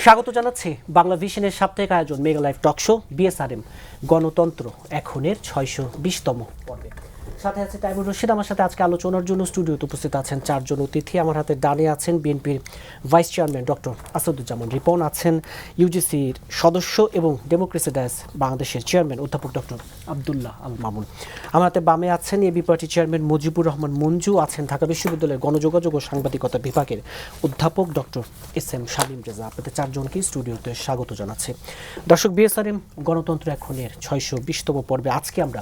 স্বাগত জানাচ্ছি বাংলা ভিশনের সাপ্তাহিক আয়োজন mega live talk show BSRM গণতন্ত্র এখনের 620তম পর্বে। সাথে আছে তাইমুর রশিদ। আমার সাথে আজকে আলোচনার জন্য স্টুডিওতে উপস্থিত আছেন চারজন অতিথি। আমার হাতে ডানে আছেন বিএনপির vice chairman doctor Asaduzzaman Ripon, আছেন ইউজিসির সদস্য এবং ডেমোক্রেসি ডায়াস বাংলাদেশের চেয়ারম্যান অধ্যাপক ডক্টর আব্দুল্লাহ আল মামুন। আমার হাতে বামে আছেন AB party chairman Mujibur Rahman Manju, আছেন ঢাকা বিশ্ববিদ্যালয়ের গণযোগাযোগ ও সাংবাদিকতা বিভাগের অধ্যাপক ডক্টর এস.এম. শামীম রেজা। আপনাদের চারজনকেই স্টুডিওতে স্বাগত জানাচ্ছি। দর্শক, বিএসআরএম গণতন্ত্র এখনের 620তম পর্বে আজকে আমরা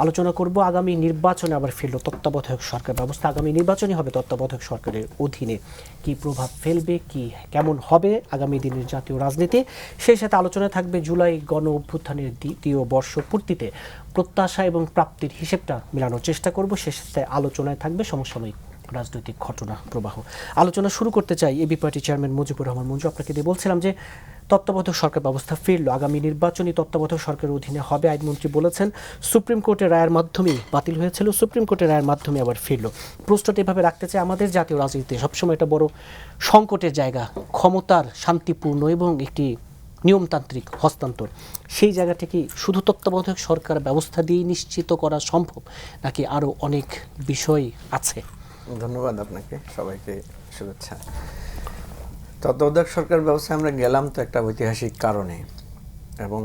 আলোচনা করব আগামী নির্বাচনে আবার ফিরল তত্ত্বাবধায়ক সরকার ব্যবস্থা। আগামী নির্বাচনই হবে তত্ত্বাবধায়ক সরকারের অধীনে, কি প্রভাব ফেলবে, কি কেমন হবে আগামী দিনের জাতীয় রাজনীতি। সেই সাথে আলোচনায় থাকবে জুলাই গণ অভ্যুত্থানের দ্বিতীয় বর্ষপূর্তিতে প্রত্যাশা এবং প্রাপ্তির হিসেবটা মেলানোর চেষ্টা করব। সেই সাথে আলোচনায় থাকবে সমসাময়িক রাজনৈতিক ঘটনা প্রবাহ। আলোচনা শুরু করতে চাই AB party chairman Mujibur Rahman Manju. আপনাকে দিয়ে বলছিলাম যে তত্ত্বাবধায়ক সরকার ব্যবস্থা ফিরল, আগামী নির্বাচনী তত্ত্বাবধায়ক সরকারের অধীনে হবে। আইনমন্ত্রী বলেছেন সুপ্রিম কোর্টের রায়ের মাধ্যমেই বাতিল হয়েছিল, সুপ্রিম কোর্টের রায়ের মাধ্যমে আবার ফিরল। প্রশ্নটা এভাবে রাখতে চাই, আমাদের জাতীয় রাজনীতিতে সবসময় একটা বড় সংকটের জায়গা ক্ষমতার শান্তিপূর্ণ এবং একটি নিয়মতান্ত্রিক হস্তান্তর। সেই জায়গাটা কি শুধু তত্ত্বাবধায়ক সরকার ব্যবস্থা দিয়েই নিশ্চিত করা সম্ভব, নাকি আরও অনেক বিষয় আছে? ধন্যবাদ আপনাকে, সবাইকে শুভেচ্ছা। তত্ত্বাবধায়ক সরকার ব্যবস্থায় আমরা গেলাম তো একটা ঐতিহাসিক কারণে, এবং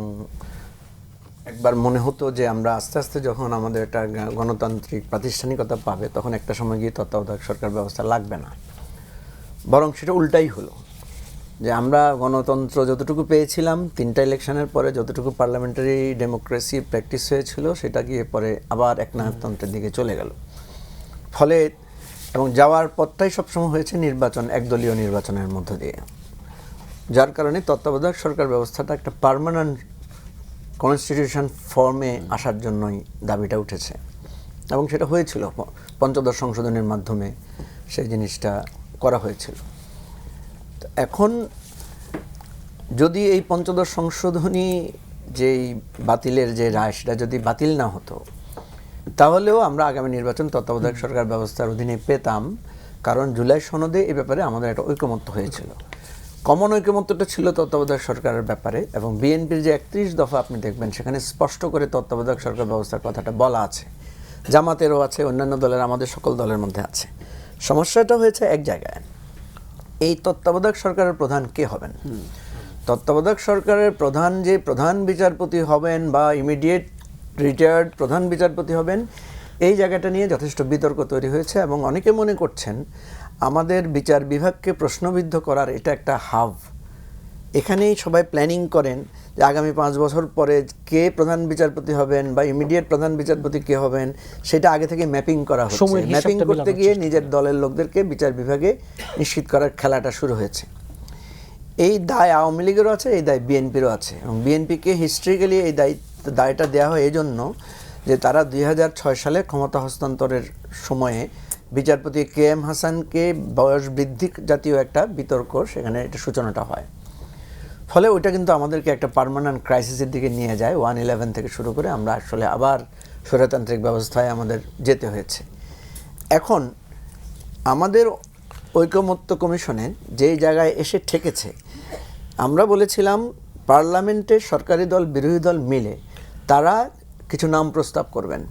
একবার মনে হতো যে আমরা আস্তে আস্তে যখন আমাদের একটা গণতান্ত্রিক প্রাতিষ্ঠানিকতা পাবে তখন একটা সময় গিয়ে তত্ত্বাবধায়ক সরকার ব্যবস্থা লাগবে না, বরং সেটা উল্টাই হলো। যে আমরা গণতন্ত্র যতটুকু পেয়েছিলাম 3টা ইলেকশনের পরে, যতটুকু পার্লামেন্টারি ডেমোক্রেসি প্র্যাকটিস হয়েছিল সেটা গিয়ে পরে আবার একনায়কতন্ত্রের দিকে চলে গেল। ফলে এবং যাওয়ার পথটাই সবসময় হয়েছে নির্বাচন, একদলীয় নির্বাচনের মধ্য দিয়ে, যার কারণে তত্ত্বাবধায়ক সরকার ব্যবস্থাটা একটা পার্মানেন্ট কনস্টিটিউশন ফর্মে আসার জন্যই দাবিটা উঠেছে, এবং সেটা হয়েছিল পঞ্চদশ সংশোধনের মাধ্যমে সেই জিনিসটা করা হয়েছিল। এখন যদি এই পঞ্চদশ সংশোধনী যেই বাতিলের যে রায় সেটা যদি বাতিল না হতো, তাহলেও আমরা আগামী নির্বাচন তত্ত্বাবধায়ক সরকার ব্যবস্থার অধীনে পেতাম, কারণ জুলাই সনদে এই ব্যাপারে আমাদের একটা ঐকমত্য হয়েছিল। কমন ঐকমত্যটা ছিল তত্ত্বাবধায়ক সরকারের ব্যাপারে, এবং বিএনপির যে 31 দফা আপনি দেখবেন সেখানে স্পষ্ট করে তত্ত্বাবধায়ক সরকার ব্যবস্থার কথাটা বলা আছে। জামাতেরও আছে, অন্যান্য দলের, আমাদের সকল দলের মধ্যে আছে। সমস্যাটা হয়েছে এক জায়গায়, এই তত্ত্বাবধায়ক সরকারের প্রধান কে হবেন। তত্ত্বাবধায়ক সরকারের প্রধান যে প্রধান বিচারপতি হবেন বা ইমিডিয়েট রিটায়ার্ড প্রধান বিচারপতি হবেন, এই জায়গাটা নিয়ে যথেষ্ট বিতর্ক তৈরি হয়েছে, এবং অনেকে মনে করছেন আমাদের বিচার বিভাগকে প্রশ্নবিদ্ধ করার এটা একটা হাব। এখানেই সবাই প্ল্যানিং করেন যে আগামী 5 বছর পরে কে প্রধান বিচারপতি হবেন বা ইমিডিয়েট প্রধান বিচারপতি কে হবেন সেটা আগে থেকে ম্যাপিং করা হচ্ছে। ম্যাপিং করতে গিয়ে নিজের দলের লোকদেরকে বিচার বিভাগে নিশ্চিত করার খেলাটা শুরু হয়েছে। এই দায় আওয়ামী লীগেরও আছে, এই দায় বিএনপিরও আছে, এবং বিএনপিকে হিস্ট্রিক্যালি এই দায়টা দেওয়া হয় এই জন্য যে তারা 2006 সালে ক্ষমতা হস্তান্তরের সময়ে বিচারপতি KM হাসানকে বয়স বৃদ্ধি জাতীয় একটা বিতর্ক সেখানে এটা সূচনাটা হয়। ফলে ওইটা কিন্তু আমাদেরকে একটা পার্মানেন্ট ক্রাইসিসের দিকে নিয়ে যায়। 1/11 থেকে শুরু করে আমরা আসলে আবার স্বৈরতান্ত্রিক ব্যবস্থায় আমাদের যেতে হয়েছে। এখন আমাদের ঐকমত্য কমিশনে যেই জায়গায় এসে ঠেকেছে, আমরা বলেছিলাম পার্লামেন্টে সরকারি দল বিরোধী দল মিলে তারা কিছু নাম প্রস্তাব করবেন,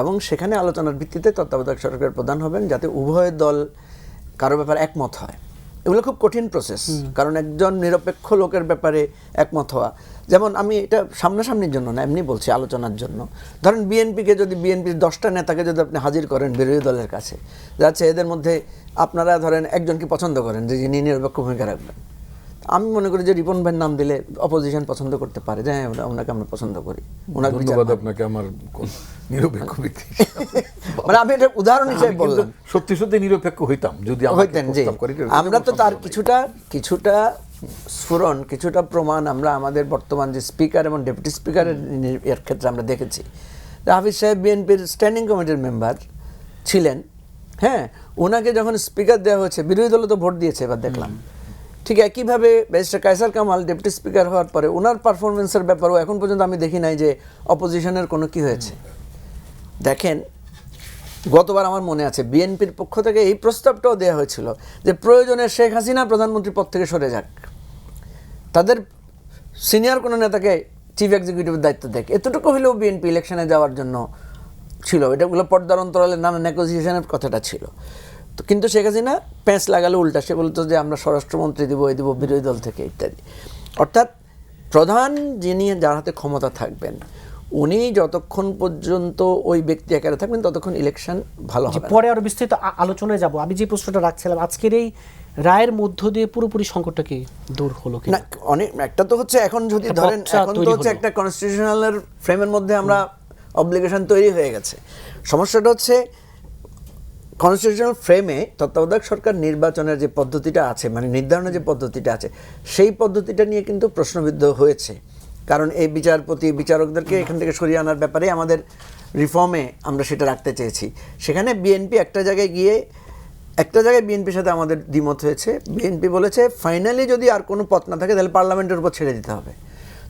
এবং সেখানে আলোচনার ভিত্তিতে তত্ত্বাবধায়ক সরকারের প্রধান হবেন, যাতে উভয় দল কারো ব্যাপারে একমত হয়। এগুলো খুব কঠিন প্রসেস, কারণ একজন নিরপেক্ষ লোকের ব্যাপারে একমত হওয়া, যেমন আমি এটা সামনাসামনির জন্য না, এমনি বলছি আলোচনার জন্য। ধরেন বিএনপিকে যদি বিএনপির 10টা নেতাকে যদি আপনি হাজির করেন বিরোধী দলের কাছে, যাচ্ছে এদের মধ্যে আপনারা ধরেন একজনকে পছন্দ করেন যে যিনি নিরপেক্ষ ভূমিকা রাখবেন, আমি মনে করি যে রিপন ভাইয়ের নাম দিলে অপোজিশন পছন্দ করতে পারে, যে হ্যাঁ ওনাকে আমরা পছন্দ করি। ধন্যবাদ আপনাকে আমার নিরপেক্ষ ব্যক্তি মানে আমি এটা উদাহরণ হিসেবে বললাম। সত্যি সত্যি নিরপেক্ষ হইতাম যদি হইতেন, যে আমরা তো তার কিছুটা স্ফুরণ, কিছুটা প্রমাণ আমরা আমাদের বর্তমান যে স্পিকার এবং ডেপুটি স্পিকারের এর ক্ষেত্রে আমরা দেখেছি। হাফিজ সাহেব বিএনপির স্ট্যান্ডিং কমিটির মেম্বার ছিলেন, হ্যাঁ, ওনাকে যখন স্পিকার দেওয়া হয়েছে বিরোধী দল তো ভোট দিয়েছে, এবার দেখলাম। ঠিক একইভাবে barrister Kaiser Kamal deputy speaker হওয়ার পরে ওনার পারফরমেন্সের ব্যাপারেও এখন পর্যন্ত আমি দেখি নাই যে অপোজিশনের কোনো কি হয়েছে। দেখেন, গতবার আমার মনে আছে বিএনপির পক্ষ থেকে এই প্রস্তাবটাও দেওয়া হয়েছিল যে প্রয়োজনে শেখ হাসিনা প্রধানমন্ত্রীর পদ থেকে সরে যাক, তাদের সিনিয়র কোনো নেতাকে চিফ এক্সিকিউটিভের দায়িত্ব দেয়, এতটুকু হলেও বিএনপি ইলেকশনে যাওয়ার জন্য ছিল, এটাগুলো পর্দার অন্তরালে নানা নেগোসিয়েশনের কথাটা ছিল। তো কিন্তু শেখ হাসিনা প্যাঁচ লাগালে উল্টা, সে বলতো যে আমরা স্বরাষ্ট্রমন্ত্রী দিব, এই দিব বিরোধী দল থেকে ইত্যাদি। অর্থাৎ প্রধান যিনি যার হাতে ক্ষমতা থাকবেন উনি যতক্ষণ পর্যন্ত ওই ব্যক্তি একারে থাকবেন ততক্ষণ ইলেকশন ভালো হবে না। পরে আরো বিস্তৃত আলোচনায় যাব। আমি যে প্রশ্নটা রাখছিলাম, আজকের এই রায়ের মধ্য দিয়ে পুরোপুরি সংকটটা কি দূর হলো কি না, অনেক একটা তো হচ্ছে এখন যদি একটা ধরেন পথটা এখন তো তৈরি হচ্ছে হলো। একটা কনস্টিটিউশনাল ফ্রেমের মধ্যে আমরা অব্লিগেশন তৈরি হয়ে গেছে। সমস্যাটা হচ্ছে কনস্টিটিউশনাল ফ্রেমে তত্ত্বাবধায়ক সরকার নির্বাচনের যে পদ্ধতিটা আছে, মানে নির্ধারণের যে পদ্ধতিটা আছে, সেই পদ্ধতিটা নিয়ে কিন্তু প্রশ্নবিদ্ধ হয়েছে। কারণ এই বিচারকদেরকে এখান থেকে সরিয়ে আনার ব্যাপারে আমাদের রিফর্মে আমরা সেটা রাখতে চেয়েছি। সেখানে বিএনপি একটা জায়গায় বিএনপির সাথে আমাদের দ্বিমত হয়েছে। বিএনপি বলেছে ফাইনালি যদি আর কোনো পথ না থাকে তাহলে পার্লামেন্টের উপর ছেড়ে দিতে হবে।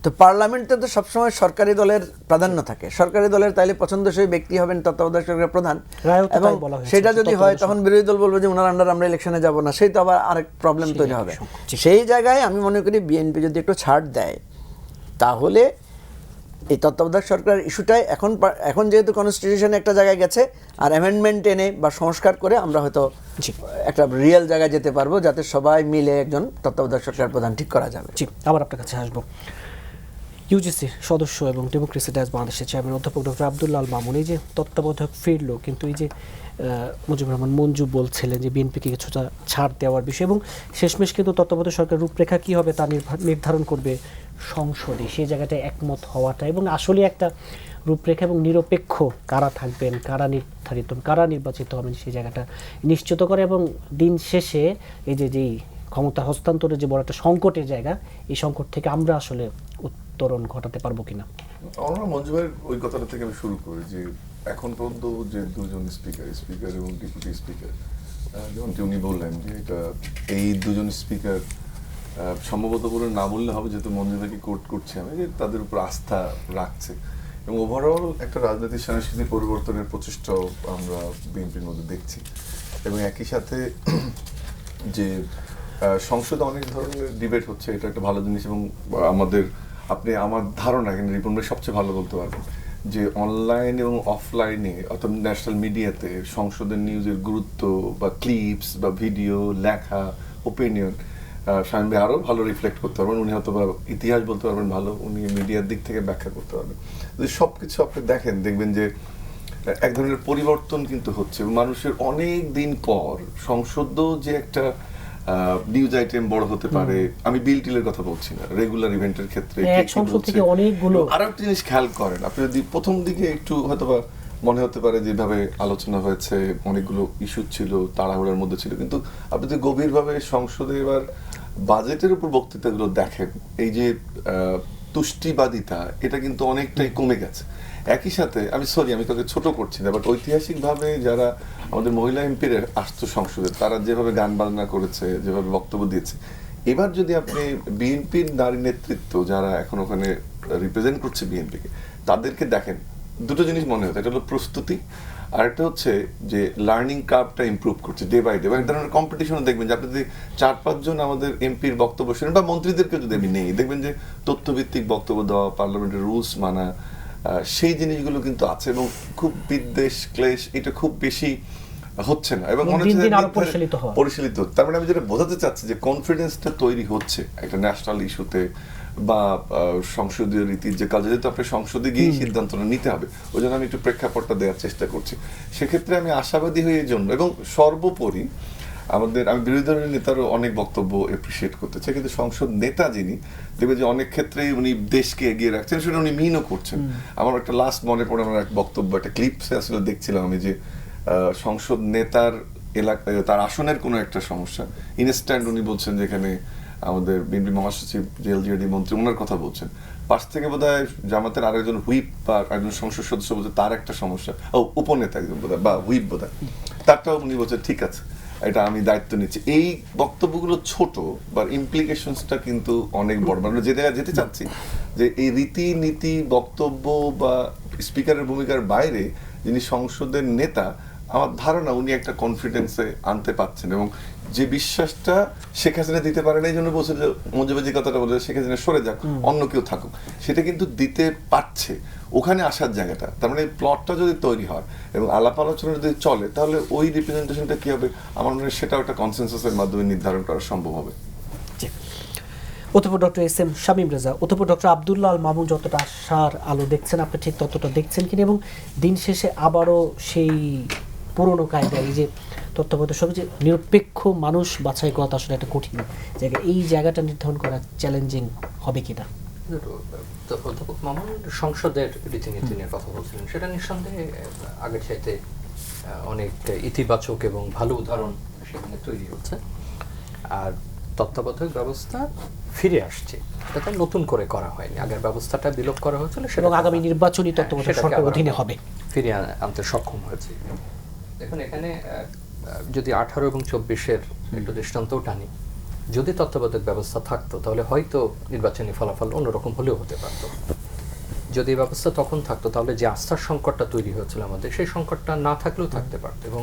তো পার্লামেন্টে তো সবসময় সরকারি দলের প্রাধান্য থাকে, সরকারি দলের তাইলে পছন্দসই ব্যক্তি হবেন তত্ত্বাবধায়ক সরকারের প্রধান, রায়ও তো তাই এবং বলা হয়েছে, সেটা যদি হয় তত্ত্বাবধায়ক তখন বিরোধী দল বলবে যে ওনার আন্ডার আমরা ইলেকশনে যাব না, সেই তো আবার আরেক প্রবলেম তৈরি হবে। সেই জায়গায় আমি মনে করি বিএনপি যদি একটু ছাড় দেয় তাহলে এই তত্ত্বাবধায়ক সরকার ইস্যুটাই এখন যেহেতু কনস্টিটিউশনে একটা জায়গায় গেছে, আর অ্যামেন্ডমেন্ট এনে বা সংস্কার করে আমরা হয়তো একটা রিয়েল জায়গায় যেতে পারবো, যাতে সবাই মিলে একজন তত্ত্বাবধায়ক সরকার প্রধান ঠিক করা যাবে। জি, আবার আপনার কাছে আসবো। ইউজিসির সদস্য এবং ডেমোক্রেসি ডায়াস বাংলাদেশের চেয়ারম্যান অধ্যাপক ডক্টর আব্দুল্লাহ আল মামুন, এই যে তত্ত্বাবধায়ক ফিরলো, কিন্তু এই যে মুজিবুর রহমান মঞ্জু বলছিলেন যে বিএনপিকে কিছুটা ছাড় দেওয়ার বিষয়, এবং শেষমেশ কিন্তু তত্ত্বাবধায়ক সরকার রূপরেখা কী হবে তা নির্ধারণ করবে সংসদে। সেই জায়গাটায় একমত হওয়াটা এবং আসলে একটা রূপরেখা এবং নিরপেক্ষ কারা থাকবেন, কারা নির্বাচিত হবেন, সেই জায়গাটা নিশ্চিত করে, এবং দিন শেষে এই যেই ক্ষমতা হস্তান্তরের যে বড় একটা সংকটের জায়গা, এই সংকট থেকে আমরা আসলে উত্তরণ ঘটাতে পারবো কিনা। আমরা মঞ্জু ভাইয়ের ওই কথাটা থেকে আমি শুরু করি যে এখন পর্যন্ত যে দুজন স্পিকার এবং ডেপুটি স্পিকার, যেমনটি উনি বললেন যে এটা এই দুজন স্পিকার সম্ভবত করে না বললে হবে, যেহেতু মঞ্জু ভাইকে কোর্ট করছি আমি, যে তাদের উপর আস্থা রাখছে এবং ওভারঅল একটা রাজনৈতিক সংস্কৃতি পরিবর্তনের প্রচেষ্টাও আমরা বিএনপির মধ্যে দেখছি। এবং একই সাথে যে সংসদে অনেক ধরনের ডিবেট হচ্ছে, এটা একটা ভালো জিনিস। এবং আমার ধারণা, কিন্তু রিপন ভাই সবচেয়ে ভালো বলতে পারবেন, যে অনলাইন এবং অফলাইনে অর্থাৎ ন্যাশনাল মিডিয়াতে সংসদের নিউজের গুরুত্ব বা ক্লিপস বা ভিডিও, লেখা, ওপিনিয়ন শামীম ভাই আরও ভালো রিফ্লেক্ট করতে পারবেন। উনি হয়তো বা ইতিহাস বলতে পারবেন ভালো, উনি মিডিয়ার দিক থেকে ব্যাখ্যা করতে পারবেন। যদি সব কিছু আপনি দেখবেন যে এক ধরনের পরিবর্তন কিন্তু হচ্ছে। মানুষের অনেক দিন পর সংসদও যে একটা নিউজ আইটেম বড় হতে পারে, আমি বিল টিলের কথা বলছি না, রেগুলার ইভেন্টের ক্ষেত্রে সংসদ থেকে অনেকগুলো। আর একটা জিনিস খেয়াল করেন আপনি, যদি প্রথম দিকে একটু হয়তোবা মনে হতে পারে যেভাবে আলোচনা হয়েছে, অনেকগুলো ইস্যু ছিল, তাড়াহুড়ার মধ্যে ছিল, কিন্তু আপনি যদি গভীরভাবে সংসদে এবার বাজেটের উপর বক্তৃতাগুলো দেখেন, এই যে তুষ্টিবাদিতা, এটা কিন্তু অনেকটাই কমে গেছে। একই সাথে আমি তোকে ছোট করছি না, বাট ঐতিহাসিকভাবে যারা আমাদের মহিলা এমপিরা আসতো সংসদে, তারা যেভাবে গান বাজনা করেছে, যেভাবে বক্তব্য দিয়েছে, এবার যদি আপনি বিএনপির নারী নেতৃত্ব যারা এখন ওখানে রিপ্রেজেন্ট করছে বিএনপিকে, তাদেরকে দেখেন, দুটো জিনিস মনে হতো। এটা হলো প্রস্তুতি, আর একটা হচ্ছে যে লার্নিং কার্ভটা ইমপ্রুভ করছে ডে বাই ডে। বা এক ধরনের কম্পিটিশনও দেখবেন যে আপনি যদি 4-5 জন আমাদের এমপির বক্তব্য শুনেন, বা মন্ত্রীদেরকে যদি আমি নেই, দেখবেন যে তথ্যভিত্তিক বক্তব্য দেওয়া, পার্লামেন্টের রুলস মানা, সেই জিনিসগুলো কিন্তু আছে। এবং খুব বিদ্বেষ, ক্লেশ, এটা খুব বেশি হচ্ছে না, এবং মনে হচ্ছে পরিশীলিত। তার মানে আমি যেটা বোঝাতে চাচ্ছি যে কনফিডেন্সটা তৈরি হচ্ছে একটা ন্যাশনাল ইস্যুতে বা সংসদীয় রীতির যে কাজ, যেহেতু আপনার সংসদে গিয়েই সিদ্ধান্তটা নিতে হবে, ওই জন্য আমি একটু প্রেক্ষাপটটা দেওয়ার চেষ্টা করছি। সেক্ষেত্রে আমি আশাবাদী হয়ে এই জন্য, এবং সর্বোপরি আমি বিরোধী দলের নেতারও অনেক বক্তব্য এপ্রিসিয়েট করতে চাই, কিন্তু সংসদ নেতা যিনি, দেখবে যে অনেক ক্ষেত্রেই উনি দেশকে এগিয়ে রাখছেন, সেটা উনি মিনও করছেন। আমার একটা লাস্ট মনে পড়ে, আমার এক বক্তব্য, একটা ক্লিপসে আসলে দেখছিলাম আমি, যে সংসদ নেতার এলাকায় তার আসনের কোনো একটা সমস্যা, ইনস্ট্যান্ট উনি বলছেন যেখানে আমাদের বিএনপি মহাসচিব জেএলজিআরডি মন্ত্রী, ওনার কথা বলছেন, পাশ থেকে বোধহয় জামাতের আরেকজন হুইপ বা একজন সংসদ সদস্য বলছে তার একটা সমস্যা, উপনেতা একজন বোধহয় বা হুইপ বোধহয়, তারটাও উনি বলছেন ঠিক আছে, এটা আমি দায়িত্ব নিচ্ছি। এই বক্তব্যগুলো ছোট, বা ইমপ্লিকেশনসটা কিন্তু অনেক বড়। মানে যে জায়গায় যেতে চাচ্ছি, যে এই রীতিনীতি বক্তব্য বা স্পিকারের ভূমিকার বাইরে যিনি সংসদের নেতা, আমার ধারণা উনি একটা কনফিডেন্সে আনতে পারছেন। এবং যে বিশ্বাসটা শেখ হাসিনা দিতে পারে না, এই জন্য বলছে যে মুজিব যে কথাটা বলে শেখ হাসিনা সরে যাক, অন্য কেউ থাকুক, সেটা কিন্তু দিতে পারছে। ওখানে আসার জায়গাটা, তার মানে প্লটটা যদি তৈরি হয় এবং আলাপ আলোচনা যদি চলে, তাহলে ওই রিপ্রেজেন্টেশনটা কি হবে, আমার মনে হয় সেটাও একটা কনসেনসাসের মাধ্যমে নির্ধারণ করা সম্ভব হবে। অধ্যাপক doctor S M Shamim Reza, অধ্যাপক ডক্টর আব্দুল্লাহ আল মামুন যতটা আশার আলো দেখছেন, আপনি ঠিক ততটা দেখছেন কিনা, এবং দিন শেষে আবারও সেই পুরনো কায়দায় এই যে তত্ত্বাবধায়ক সব যে নিরপেক্ষ মানুষ বাছাই করা আসলে একটা কঠিন জায়গা, এই জায়গাটা নির্ধারণ করা চ্যালেঞ্জিং হবে কিনা? অধ্যাপক মামুন সংসদের রীতিনীতি নিয়ে কথা বলছিলেন, সেটা নিঃসন্দেহে আগের চাইতে অনেক ইতিবাচক এবং ভালো উদাহরণ সেখানে তৈরি হচ্ছে। আর তত্ত্বাবধায়ক ব্যবস্থা ফিরে আসছে, এটা নতুন করে করা হয়নি, আগের ব্যবস্থাটা বিলোপ করা হয়েছিল, এবং আগামী নির্বাচনী তত্ত্বাবধায়ক সরকার অধীনে হবে, ফিরিয়ে আনতে সক্ষম হয়েছে। দেখুন এখানে যদি 18 এবং 24-এর একটু দৃষ্টান্তও টানি, যদি তত্ত্বাবধায়ক ব্যবস্থা থাকতো তাহলে হয়তো নির্বাচনী ফলাফল অন্যরকম হলেও হতে পারত। যদি এই ব্যবস্থা তখন থাকতো তাহলে যে আস্থার সংকটটা তৈরি হয়েছিল আমাদের, সেই সংকটটা না থাকলেও থাকতে পারতো, এবং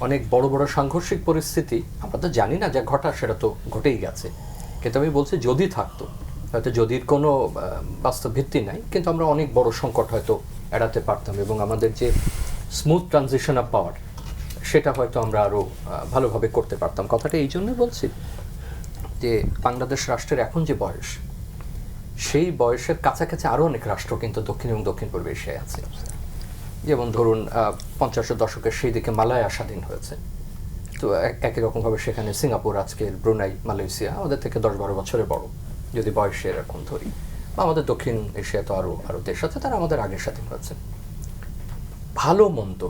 অনেক বড় বড় সাংঘর্ষিক পরিস্থিতি আমরা তো জানি না, যা ঘটার সেটা তো ঘটেই গেছে, কিন্তু আমি বলছি যদি থাকতো, হয়তো যদির কোনো বাস্তব ভিত্তি নাই, কিন্তু আমরা অনেক বড় সংকট হয়তো এড়াতে পারতাম, এবং আমাদের যে স্মুথ ট্রানজিশন অফ পাওয়ার সেটা হয়তো আমরা আরও ভালোভাবে করতে পারতাম। কথাটা এই জন্যই বলছি যে বাংলাদেশ রাষ্ট্রের এখন যে বয়স, সেই বয়সের কাছাকাছি আরও অনেক রাষ্ট্র কিন্তু দক্ষিণ এবং দক্ষিণ পূর্ব এশিয়ায় আছে। যেমন ধরুন 50-এর দশকের সেই দিকে মালয়া স্বাধীন হয়েছে, তো একই রকমভাবে সেখানে সিঙ্গাপুর, আজকে ব্রুনাই, মালয়েশিয়া আমাদের থেকে 10-12 বছরের বড় যদি বয়সে এরকম ধরি, বা আমাদের দক্ষিণ এশিয়া তো আরও দেশ আছে তারা আমাদের আগে স্বাধীন হয়েছে। ভালো মন্দ,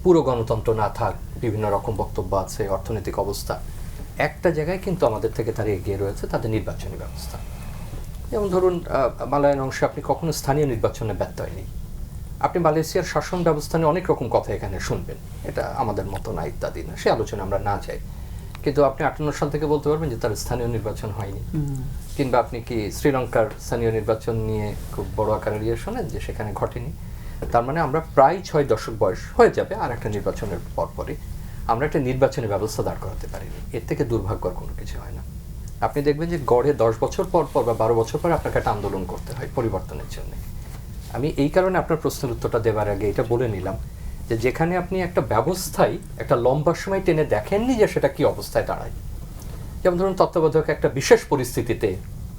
পুরো গণতন্ত্র না থাক, বিভিন্ন রকম বক্তব্য আছে, অর্থনৈতিক অবস্থা, একটা জায়গায় কিন্তু আমাদের থেকে তারা এগিয়ে রয়েছে, তাদের নির্বাচনী ব্যবস্থা। যেমন ধরুন মালয়ান অংশে আপনি কখনো স্থানীয় নির্বাচনে ব্যর্থ হয়নি, আপনি মালয়েশিয়ার শাসন ব্যবস্থা নিয়ে অনেক রকম কথা এখানে শুনবেন, এটা আমাদের মতো না ইত্যাদি না, সে আলোচনা আমরা না যাই, কিন্তু আপনি 58 সাল থেকে বলতে পারবেন যে তার স্থানীয় নির্বাচন হয়নি। কিংবা আপনি কি শ্রীলঙ্কার স্থানীয় নির্বাচন নিয়ে খুব বড় আকারের ইয়ে শোনেন যে সেখানে ঘটেনি। তার মানে আমরা প্রায় 6 দশক বয়স হয়ে যাবে আর একটা নির্বাচনের পরপরই আমরা একটা নির্বাচনী ব্যবস্থা দাঁড় করাতে পারিনি। এর থেকে দুর্ভাগ্যর কোনো কিছু হয় না। আপনি দেখবেন যে গড়ে 10 বছর পর পর বা 12 বছর পর আপনাকে একটা আন্দোলন করতে হয় পরিবর্তনের জন্য। আমি এই কারণে আপনার প্রশ্নের উত্তরটা দেওয়ার আগে এটা বলে নিলাম যে যেখানে আপনি একটা ব্যবস্থায় একটা লম্বা সময় টেনে দেখেননি যে সেটা কি অবস্থায় দাঁড়ায়, যেমন ধরুন তত্ত্বাবধায়ক একটা বিশেষ পরিস্থিতিতে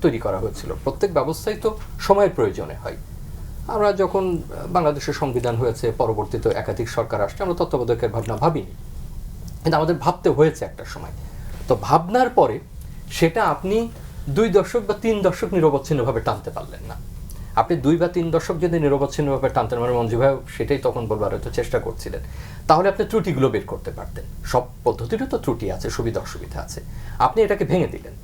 তৈরি করা হয়েছিল, প্রত্যেক ব্যবস্থাই তো সময়ের প্রয়োজনে হয়। আমরা যখন বাংলাদেশের সংবিধান হয়েছে, পরবর্তীতে একাধিক সরকার আসছে, আমরা তত্ত্বাবধায়কের ভাবনা ভাবিনি, কিন্তু আমাদের ভাবতে হয়েছে একটা সময়। তো ভাবনার পরে সেটা আপনি 2 দশক বা 3 দশক নিরবচ্ছিন্নভাবে টানতে পারলেন না। আপনি 2 বা 3 দশক যদি নিরবচ্ছিন্নভাবে টানতেন, মানে মঞ্জু ভাই সেটাই তখন বলবার হয়তো চেষ্টা করছিলেন, তাহলে আপনি ত্রুটিগুলো বের করতে পারতেন। সব পদ্ধতিরও তো ত্রুটি আছে, সুবিধা অসুবিধা আছে, আপনি এটাকে ভেঙে দিলেন।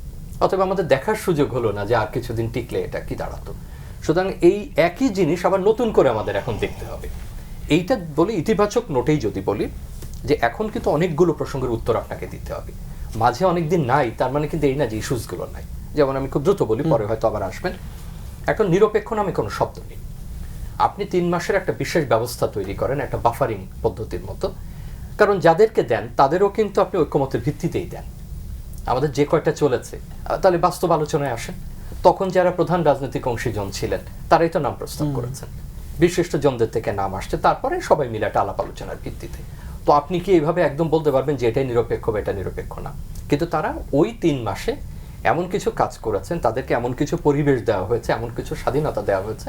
অথবা আমাদের দেখার সুযোগ হলো না যে আর কিছুদিন টিকলে এটা কি দাঁড়াতো। সুতরাং এই একই জিনিস আবার নতুন করে আমাদের এখন দেখতে হবে। এইটা বলি ইতিবাচক নোটেই যদি বলি যে এখন কিন্তু অনেকগুলো প্রসঙ্গের উত্তর আপনাকে দিতে হবে, মাঝে অনেকদিন নাই তার মানে কিন্তু এই না যে ইস্যুসগুলো নাই। যেমন আমি খুব দ্রুত বলি, পরে হয়তো আবার আসবেন। এখন নিরপেক্ষ নামে কোনো শব্দ নেই। আপনি 3 মাসের একটা বিশেষ ব্যবস্থা তৈরি করেন, একটা বাফারিং পদ্ধতির মতো, কারণ যাদেরকে দেন তাদেরও কিন্তু আপনি ঐক্যমতের ভিত্তিতেই দেন। আমাদের যে কয়টা চলেছে তাহলে বাস্তব আলোচনায় আসেন, তখন যারা প্রধান রাজনৈতিক অংশীজন ছিলেন তারাই তো নাম প্রস্তাব করেছেন, বিশিষ্ট জনদের থেকে নাম আসছে, তারপরে সবাই মিলে একটা আলাপ আলোচনার ভিত্তিতে। তো আপনি কি এইভাবে একদম বলতে পারবেন যে এটাই নিরপেক্ষ বা এটা নিরপেক্ষ না? কিন্তু তারা ওই 3 মাসে এমন কিছু কাজ করেছেন, তাদেরকে এমন কিছু পরিবেশ দেওয়া হয়েছে, এমন কিছু স্বাধীনতা দেওয়া হয়েছে,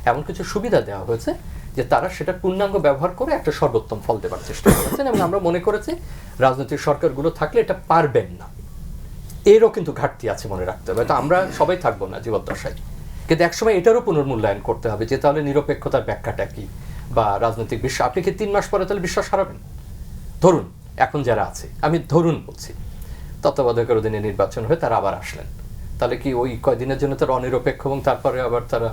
এমন কিছু সুবিধা দেওয়া হয়েছে যে তারা সেটা পূর্ণাঙ্গ ব্যবহার করে একটা সর্বোত্তম ফল দেওয়ার চেষ্টা করেছেন। এবং আমরা মনে করেছি রাজনৈতিক সরকারগুলো থাকলে এটা পারবেন না, এরও কিন্তু ঘাটতি আছে, মনে রাখতে হবে। তো আমরা সবাই থাকবো না জীবদ্দশায়, কিন্তু একসময় এটারও পুনর্মূল্যায়ন করতে হবে যে তাহলে নিরপেক্ষতার ব্যাখ্যাটা কি, বা রাজনৈতিক বিশ্বাস। আপনি কি 3 মাস পরে তাহলে বিশ্বাস হারাবেন? ধরুন এখন যারা আছে, আমি ধরুন বলছি, তত্ত্বাবধায়কের অধীনে নির্বাচন হয়ে তারা আবার আসলেন, তাহলে কি ওই কয়দিনের জন্য তারা অনিরপেক্ষ এবং তারপরে আবার তারা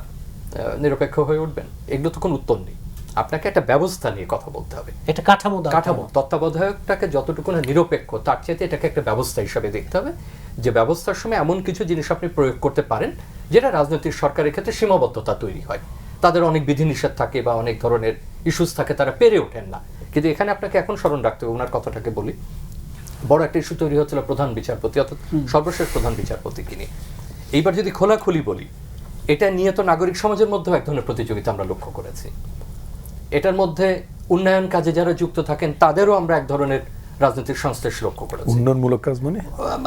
নিরপেক্ষ হয়ে উঠবেন? এগুলো তো কোনো উত্তর নেই। আপনাকে একটা ব্যবস্থা নিয়ে কথা বলতে হবে, এটা কাঠামো। তত্ত্বাবধায়কটাকে যতটুকু না নিরপেক্ষ, তার চাইতে এটাকে একটা ব্যবস্থা হিসাবে দেখতে হবে, যে ব্যবস্থার সময় এমন কিছু জিনিস আপনি প্রয়োগ করতে পারেন যেটা রাজনৈতিক সরকারের ক্ষেত্রে সীমাবদ্ধতা তৈরি হয়, তাদের অনেক বিধিনিষেধ থাকে বা অনেক ধরনের ইস্যুস থাকে, তারা পেরে ওঠেন না। কিন্তু এখানে আপনাকে এখন স্মরণ রাখতে হবে, ওনার কথাটাকে বলি বড় একটা ইস্যু তৈরি হচ্ছিল প্রধান বিচারপতি অর্থাৎ সর্বশেষ প্রধান বিচারপতিকে নিয়ে। এইবার যদি খোলাখুলি বলি, এটা নিয়ে তো নাগরিক সমাজের মধ্যেও এক ধরনের প্রতিযোগিতা আমরা লক্ষ্য করেছি। এটার মধ্যে উন্নয়ন কাজে যারা যুক্ত থাকেন তাদেরও আমরা এক ধরনের রাজনৈতিক সংশ্লেষ লক্ষ্য করেছি। উন্নয়নমূলক কাজ মানে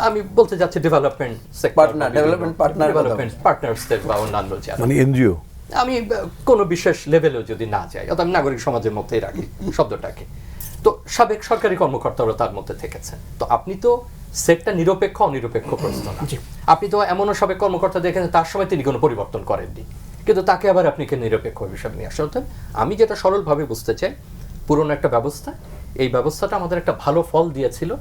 আমি বলতে যাচ্ছি development Partner, development partner development পার্টনার্সদের বা অন্যান্য যারা, মানে এনজিও। আমি কোনো বিশেষ লেভেলেও যদি না যাই, অর্থাৎ আমি নাগরিক সমাজের মধ্যেই রাখি শব্দটাকে, তো সাবেক সরকারি কর্মকর্তারা তার মধ্যে থেকেছেন। তো আপনি তো সেটটা নিরপেক্ষ অনিরপেক্ষ প্রশ্ন না, আপনি তো এমনও সাবেক কর্মকর্তা দেখেছেন তার সময় তিনি কোনো পরিবর্তন করেননি, কিন্তু তাকে আবার আপনি কে নিরপেক্ষ হিসাবে নিয়ে আসেন। অর্থাৎ আমি যেটা সরলভাবে বুঝতে চাই, পুরনো একটা ব্যবস্থা, এই ব্যবস্থাটা আমাদের একটা ভালো ফল দিয়েছিল।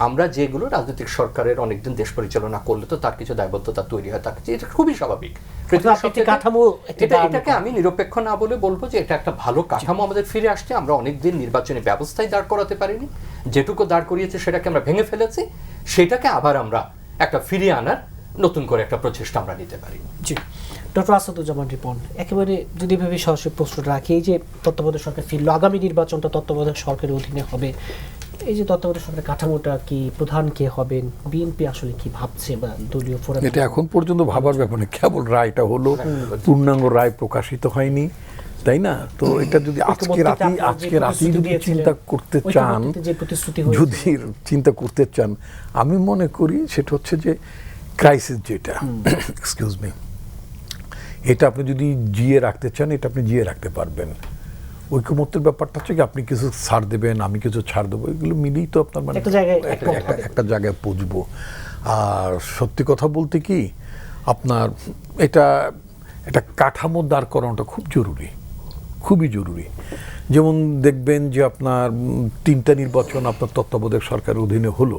আমরা যেগুলো রাজনৈতিক সরকারের অনেকদিন দেশ পরিচালনা করলে তো তার কিছু দায়বদ্ধতা তৈরি হয়, তার কাছে এটা খুবই স্বাভাবিক। এটাকে আমি নিরপেক্ষ না বলে বলবো যে এটা একটা ভালো কাঠামো আমাদের ফিরে আসছে। আমরা অনেকদিন নির্বাচনী ব্যবস্থায় দাঁড় করাতে পারিনি, যেটুকু দাঁড় করিয়েছে সেটাকে আমরা ভেঙে ফেলেছি, সেটাকে আবার আমরা একটা ফিরিয়ে আনার নতুন করে একটা প্রচেষ্টা আমরা নিতে পারি। জি, ডক্টর আসাদুজ্জামান রিপন, একেবারে যদি ভেবে সরাসরি প্রশ্নটা রাখি, এই যে তত্ত্বাবধায়ক সরকার ফিরলো, আগামী নির্বাচনটা তত্ত্বাবধায়ক সরকারের অধীনে হবে, এই যে তত্ত্বাবধায়ক সরকারের কাঠামোটা কি, প্রধান কে হবেন, বিএনপি আসলে কি ভাবছে বা দলীয় ফোরাম? এটা এখন পর্যন্ত ভাবার ব্যাপার না, কেবল রায়টা হলো, পূর্ণাঙ্গ রায় প্রকাশিত হয়নি, তাই না? তো এটা যদি আজকে রাতেই যদি চিন্তা করতে চান, যদি চিন্তা করতে চান, আমি মনে করি সেটা হচ্ছে যে ক্রাইসিস যেটা, এক্সকিউজ মি, এটা আপনি যদি জিয়ে রাখতে চান, এটা আপনি জিয়ে রাখতে পারবেন। ঐকমত্যের ব্যাপারটা হচ্ছে কি, আপনি কিছু ছাড় দেবেন, আমি কিছু ছাড় দেবো, এগুলো মিলেই তো আপনার মানে একটা জায়গায় পৌঁছবো। আর সত্যি কথা বলতে কি, আপনার এটা কাঠামো দাঁড় করানোটা খুব জরুরি, খুবই জরুরি। যেমন দেখবেন যে আপনার 3টা নির্বাচন আপনার তত্ত্বাবধায়ক সরকারের অধীনে হলো,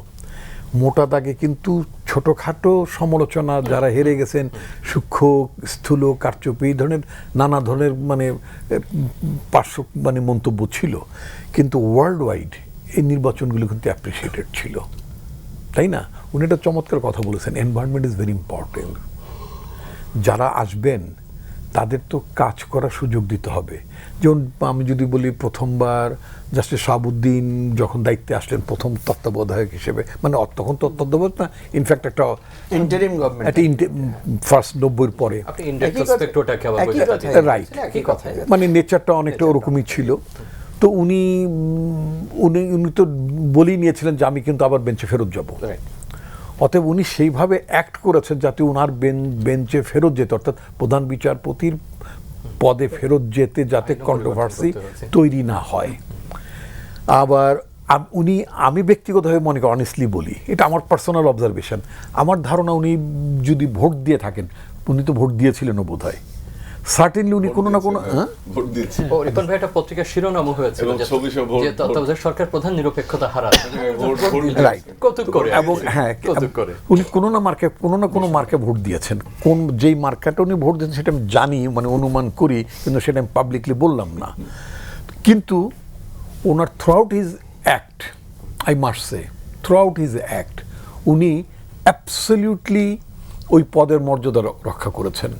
মোটা দাগে কিন্তু ছোটোখাটো সমালোচনা, যারা হেরে গেছেন, সূক্ষ্ম স্থূল কারচুপি, এই ধরনের নানা ধরনের মানে পার্শ্ব মানে মন্তব্য ছিল, কিন্তু ওয়ার্ল্ড ওয়াইড এই নির্বাচনগুলো কিন্তু অ্যাপ্রিসিয়েটেড ছিল, তাই না? উনি একটা চমৎকার কথা বলেছেন, এনভায়রনমেন্ট ইজ ভেরি ইম্পর্টেন্ট। যারা আসবেন তাদের তো কাজ করার সুযোগ দিতে হবে। যেমন আমি যদি বলি, প্রথমবার জাস্টিস শাহাবুদ্দিন যখন দায়িত্বে আসলেন প্রথম তত্ত্বাবধায়ক হিসেবে, মানে তখন তত্ত্বাবধায়ক না, ইনফ্যাক্ট একটা ইন্টারিম গভর্নমেন্ট, ফার্স্ট 90-র পরে, রাইট, মানে নেচারটা অনেকটা ওরকমই ছিল। তো উনি তো বলেই নিয়েছিলেন যে আমি কিন্তু আবার বেঞ্চে ফেরত যাব। অতএব উনি সেইভাবে অ্যাক্ট করেছেন যাতে ওনার বেঞ্চে ফেরত যেতে, অর্থাৎ প্রধান বিচারপতির পদে ফেরত যেতে যাতে কন্ট্রোভার্সি তৈরি না হয়। আবার আমি ব্যক্তিগতভাবে মনে করি, অনেস্টলি বলি, এটা আমার পার্সোনাল অবজারভেশন, আমার ধারণা উনি যদি ভোট দিয়ে থাকেন, উনি তো ভোট দিয়েছিলেন বোধ হয়, সার্টেনলি উনি কোনো না কোনো ভোট দিয়েছে। রিপন ভাই, একটা পত্রিকার শিরোনামও হয়েছিল যে তত্ত্বাবধায়ক সরকার প্রধান নিরপেক্ষতা হারাচ্ছে, রাইট, কৌতুক করে। এবং হ্যাঁ, উনি কোনো না কোনো মার্কে ভোট দিয়েছেন। কোন যেই মার্কাটা উনি ভোট দিয়েছেন সেটা আমি জানি, মানে অনুমান করি, কিন্তু সেটা আমি পাবলিকলি বললাম না। কিন্তু ওনার throughout his act, I must say, throughout his act উনি অ্যাবসলিউটলি ওই পদের মর্যাদা রক্ষা করেছেন।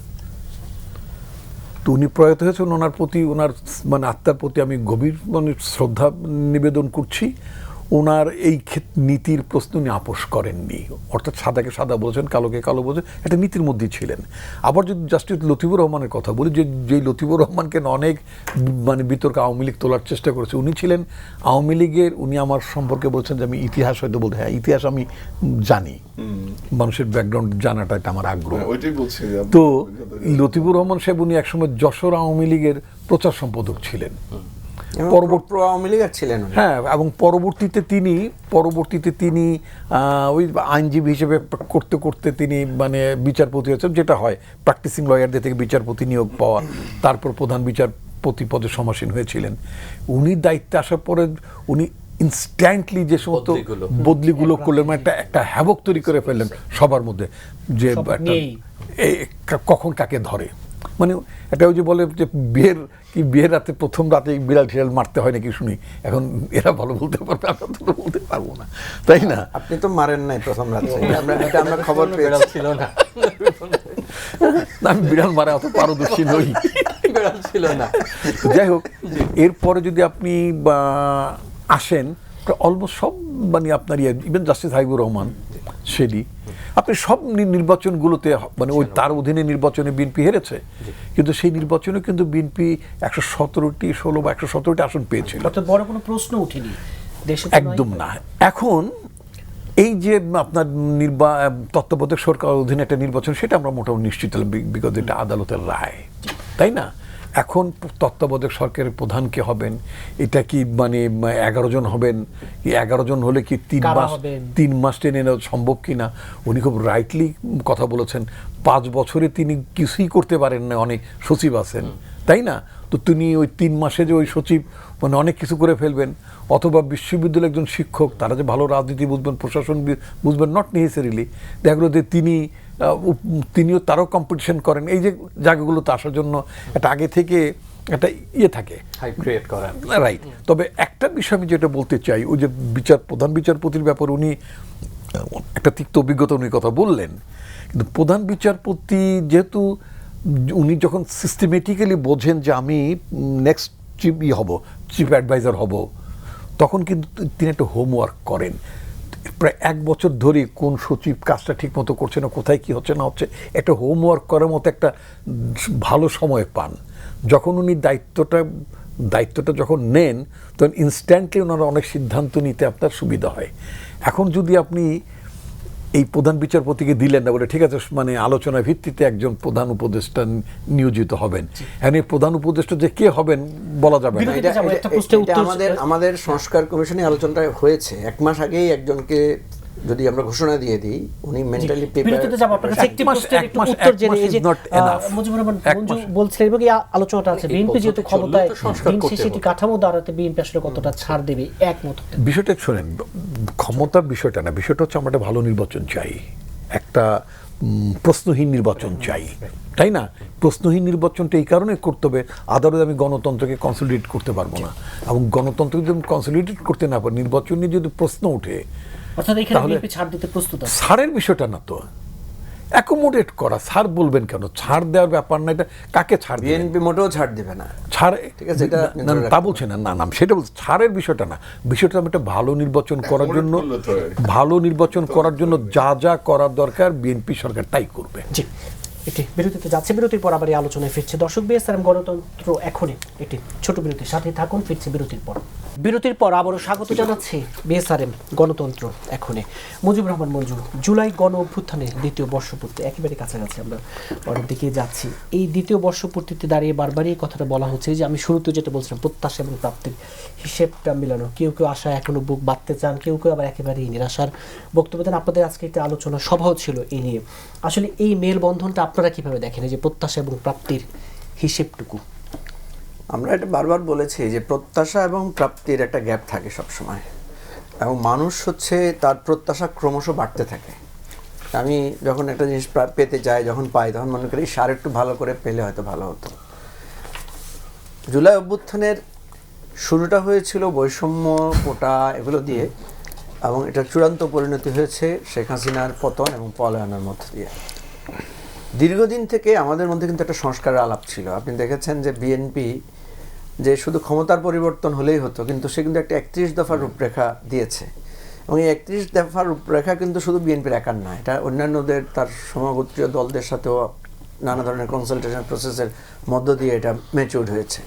তো উনি প্রয়াত হয়েছেন, ওনার প্রতি, ওনার মানে আত্মার প্রতি আমি গভীর মানে শ্রদ্ধা নিবেদন করছি। ওনার এই নীতির প্রশ্ন উনি আপোষ করেননি, অর্থাৎ সাদাকে সাদা বলেছেন, কালোকে কালো বলেছেন, একটা নীতির মধ্যেই ছিলেন। আবার যদি জাস্টিস লতিফুর রহমানের কথা বলি, যেই লতিফুর রহমানকে অনেক মানে বিতর্কে আওয়ামী লীগ তোলার চেষ্টা করেছে, উনি ছিলেন আওয়ামী লীগের, উনি আমার সম্পর্কে বলছেন যে আমি ইতিহাস হয়তো বলতে, হ্যাঁ ইতিহাস আমি জানি, মানুষের ব্যাকগ্রাউন্ড জানাটা এটা আমার আগ্রহ। তো লতিফুর রহমান সাহেব উনি একসময় যশোর আওয়ামী লীগের প্রচার সম্পাদক ছিলেন, হ্যাঁ, এবং পরবর্তীতে তিনি ওই আইনজীবী হিসেবে করতে করতে তিনি মানে বিচারপতি হয়েছেন, যেটা হয় প্র্যাকটিসিং লয়ারদের থেকে বিচারপতি নিয়োগ পাওয়া, তারপর প্রধান বিচারপতি পদে সমাসীন হয়েছিলেন। উনি দায়িত্বে আসার পরে উনি ইনস্ট্যান্টলি যে সমস্ত বদলিগুলো করলেন, মানে একটা হ্যাভক তৈরি করে ফেললেন সবার মধ্যে, যে কখন কাকে ধরে, মানে এটা ওই যে বলে যে বিয়ের রাতে প্রথম রাতে বিড়াল টিড়াল মারতে হয় নাকি শুনি, এখন এরা ভালো বলতে পারবে, আমরা তো বলতে পারবো না, তাই না? আপনি তো মারেন নাই প্রথম রাতে, আমরা খবর পেয়েছিল না, আমি বিড়াল মারা অত পারদর্শী নই, বিড়াল ছিল না। যাই হোক, এরপরে যদি আপনি আসেন আপনার অলমোস্ট সব মানে আপনার ইভেন জাস্টিস হাবিবুর রহমান সেদি, আপনি সব নির্বাচনগুলোতে মানে ওই তার অধীনে নির্বাচনে বিএনপি হেরেছে, কিন্তু সেই নির্বাচনে কিন্তু বিএনপি 117 বা 117টি আসন পেয়েছিল। অর্থাৎ বড় কোনো প্রশ্ন উঠেনি দেশে, একদম না। এখন এই যে আপনার তত্ত্বাবধায়ক সরকার অধীনে একটা নির্বাচন, সেটা আমরা মোটামুটি নিশ্চিত বিগত এটা আদালতের রায়, তাই না? এখন তত্ত্বাবধায়ক সরকারের প্রধান কে হবেন, এটা কি মানে 11 জন হবেন, 11 জন হলে কি 3 মাস টেনে নেওয়া সম্ভব কিনা? উনি খুব রাইটলি কথা বলেছেন, 5 বছরে তিনি কিছুই করতে পারেন না, অনেক সচিব আছেন, তাই না? তো তিনি ওই 3 মাসে যে ওই সচিব মানে অনেক কিছু করে ফেলবেন, অথবা বিশ্ববিদ্যালয়ের একজন শিক্ষক, তারা যে ভালো রাজনীতি বুঝবেন, প্রশাসন বুঝবেন, নট নেসেসারিলি, দেখা গেলো যে তিনিও তারও কম্পিটিশন করেন। এই যে জায়গাগুলোতে আসার জন্য একটা আগে থেকে একটা থাকে, হাইপ ক্রিয়েট করেন, রাইট। তবে একটা বিষয় আমি যেটা বলতে চাই, ওই যে প্রধান বিচারপতির ব্যাপারে উনি একটা তিক্ত অভিজ্ঞতা উনি কথা বললেন, কিন্তু প্রধান বিচারপতি যেহেতু উনি যখন সিস্টেমেটিক্যালি বোঝেন যে আমি নেক্সট চিফ অ্যাডভাইজার হব, তখন কিন্তু তিনি একটা হোমওয়ার্ক করেন। প্রায় 1 বছর ধরে কোন সচিব কাজটা ঠিক মতো করছে না, কোথায় কি হচ্ছে না হচ্ছে, একটা হোমওয়ার্ক করার মতো একটা ভালো সময় পান। যখন উনি দায়িত্বটা যখন নেন, তখন ইনস্ট্যান্টলি ওনারা অনেক সিদ্ধান্ত নিতে আপনার সুবিধা হয়। এখন যদি আপনি এই প্রধান বিচারপতিকে দিলেন না বলে, ঠিক আছে মানে আলোচনার ভিত্তিতে একজন প্রধান উপদেষ্টা নিয়োজিত হবেন, এখন এই প্রধান উপদেষ্টা যে কে হবেন বলা যাবে না। আমাদের সংস্কার কমিশনে আলোচনাটা হয়েছে 1 মাস আগেই একজনকে যদি আমরা ঘোষণা দিয়ে দিই, উনি মেন্টালি আলোচনাটা আছে বিএনপি যেহেতু ক্ষমতায়, সেটি কাঠামো দাঁড়াতে বিএনপি আসলে কতটা ছাড় দেবে একমত। বিষয়টা শোনেন, ক্ষমতার বিষয়টা না, বিষয়টা হচ্ছে আমরা একটা ভালো নির্বাচন চাই, একটা প্রশ্নহীন নির্বাচন চাই, তাই না? প্রশ্নহীন নির্বাচনটা এই কারণে করতে হবে, আদালতে আমি গণতন্ত্রকে কনসলিডেট করতে পারবো না, এবং গণতন্ত্রকে যদি কনসলিডেট করতে না পারি, নির্বাচন নিয়ে যদি প্রশ্ন ওঠে, ছাড়ের বিষয়টা না তো, অ্যাকোমোডেট করা। ছাড় বলবেন কেন? ছাড় দেওয়ার ব্যাপার না, এটা কাকে ছাড়? বিএনপি মোটেও ছাড় দেবে না, ছাড়, ঠিক আছে, এটা তা বলছে না, না সেটা বলছে, ছাড়ের বিষয়টা না, বিষয়টা একটা ভালো নির্বাচন করার জন্য যা যা করার দরকার বিএনপি সরকার তাই করবে। জি, এটি বিরতিতে যাচ্ছে, বিরতির পর আবার এই আলোচনায় ফিরছে। দর্শক, বিএসআরএম গণতন্ত্র এখনই একটি ছোট বিরতির সাথে থাকুন, ফিরছে বিরতির পর। বিরতির পর আবারও স্বাগত জানাচ্ছি বিএসআরএম গণতন্ত্র এখনে। মুজিবুর রহমান মঞ্জু, জুলাই গণ অভ্যুত্থানের 2য় বর্ষপূর্তি একেবারে কাছাকাছি, আমরা পরের দিকে যাচ্ছি। এই 2য় বর্ষপূর্তিতে দাঁড়িয়ে বারবারই কথাটা বলা হচ্ছে যে আমি শুরুতে যেটা বলছিলাম, প্রত্যাশা এবং প্রাপ্তির হিসেবটা মিলানো। কেউ কেউ আশা এখনো বুক বাঁধতে চান, কেউ কেউ আবার একেবারেই নিরাশার বক্তব্য দেন। আপনাদের আজকে একটা আলোচনা সভাও ছিল এই নিয়ে। আসলে এই মেলবন্ধনটা আপনারা কিভাবে দেখেন, এই যে প্রত্যাশা এবং প্রাপ্তির হিসেবটুকু? আমরা এটা বারবার বলেছি যে প্রত্যাশা এবং প্রাপ্তির একটা গ্যাপ থাকে সবসময়, এবং মানুষ হচ্ছে তার প্রত্যাশা ক্রমশ বাড়তে থাকে। আমি যখন একটা জিনিস পেতে যাই, যখন পাই, তখন মনে করি সার একটু ভালো করে পেলে হয়তো ভালো হতো। জুলাই অভ্যুত্থানের শুরুটা হয়েছিল বৈষম্য, কোটা, এগুলো দিয়ে, এবং এটা চূড়ান্ত পরিণতি হয়েছে শেখ হাসিনার পতন এবং পলায়নের মধ্য দিয়ে। দীর্ঘদিন থেকে আমাদের মধ্যে কিন্তু একটা সংস্কারের আলাপ ছিল। আপনি দেখেছেন যে বিএনপি যে শুধু ক্ষমতার পরিবর্তন হলেই হতো, কিন্তু সে কিন্তু একটা 31 দফার রূপরেখা দিয়েছে, এবং এই 31 দফার রূপরেখা কিন্তু শুধু বিএনপির একার না, এটা অন্যান্যদের, তার সমগোত্রীয় দলদের সাথেও নানা ধরনের কনসালটেশন প্রসেসের মধ্য দিয়ে এটা ম্যাচিউর হয়েছে।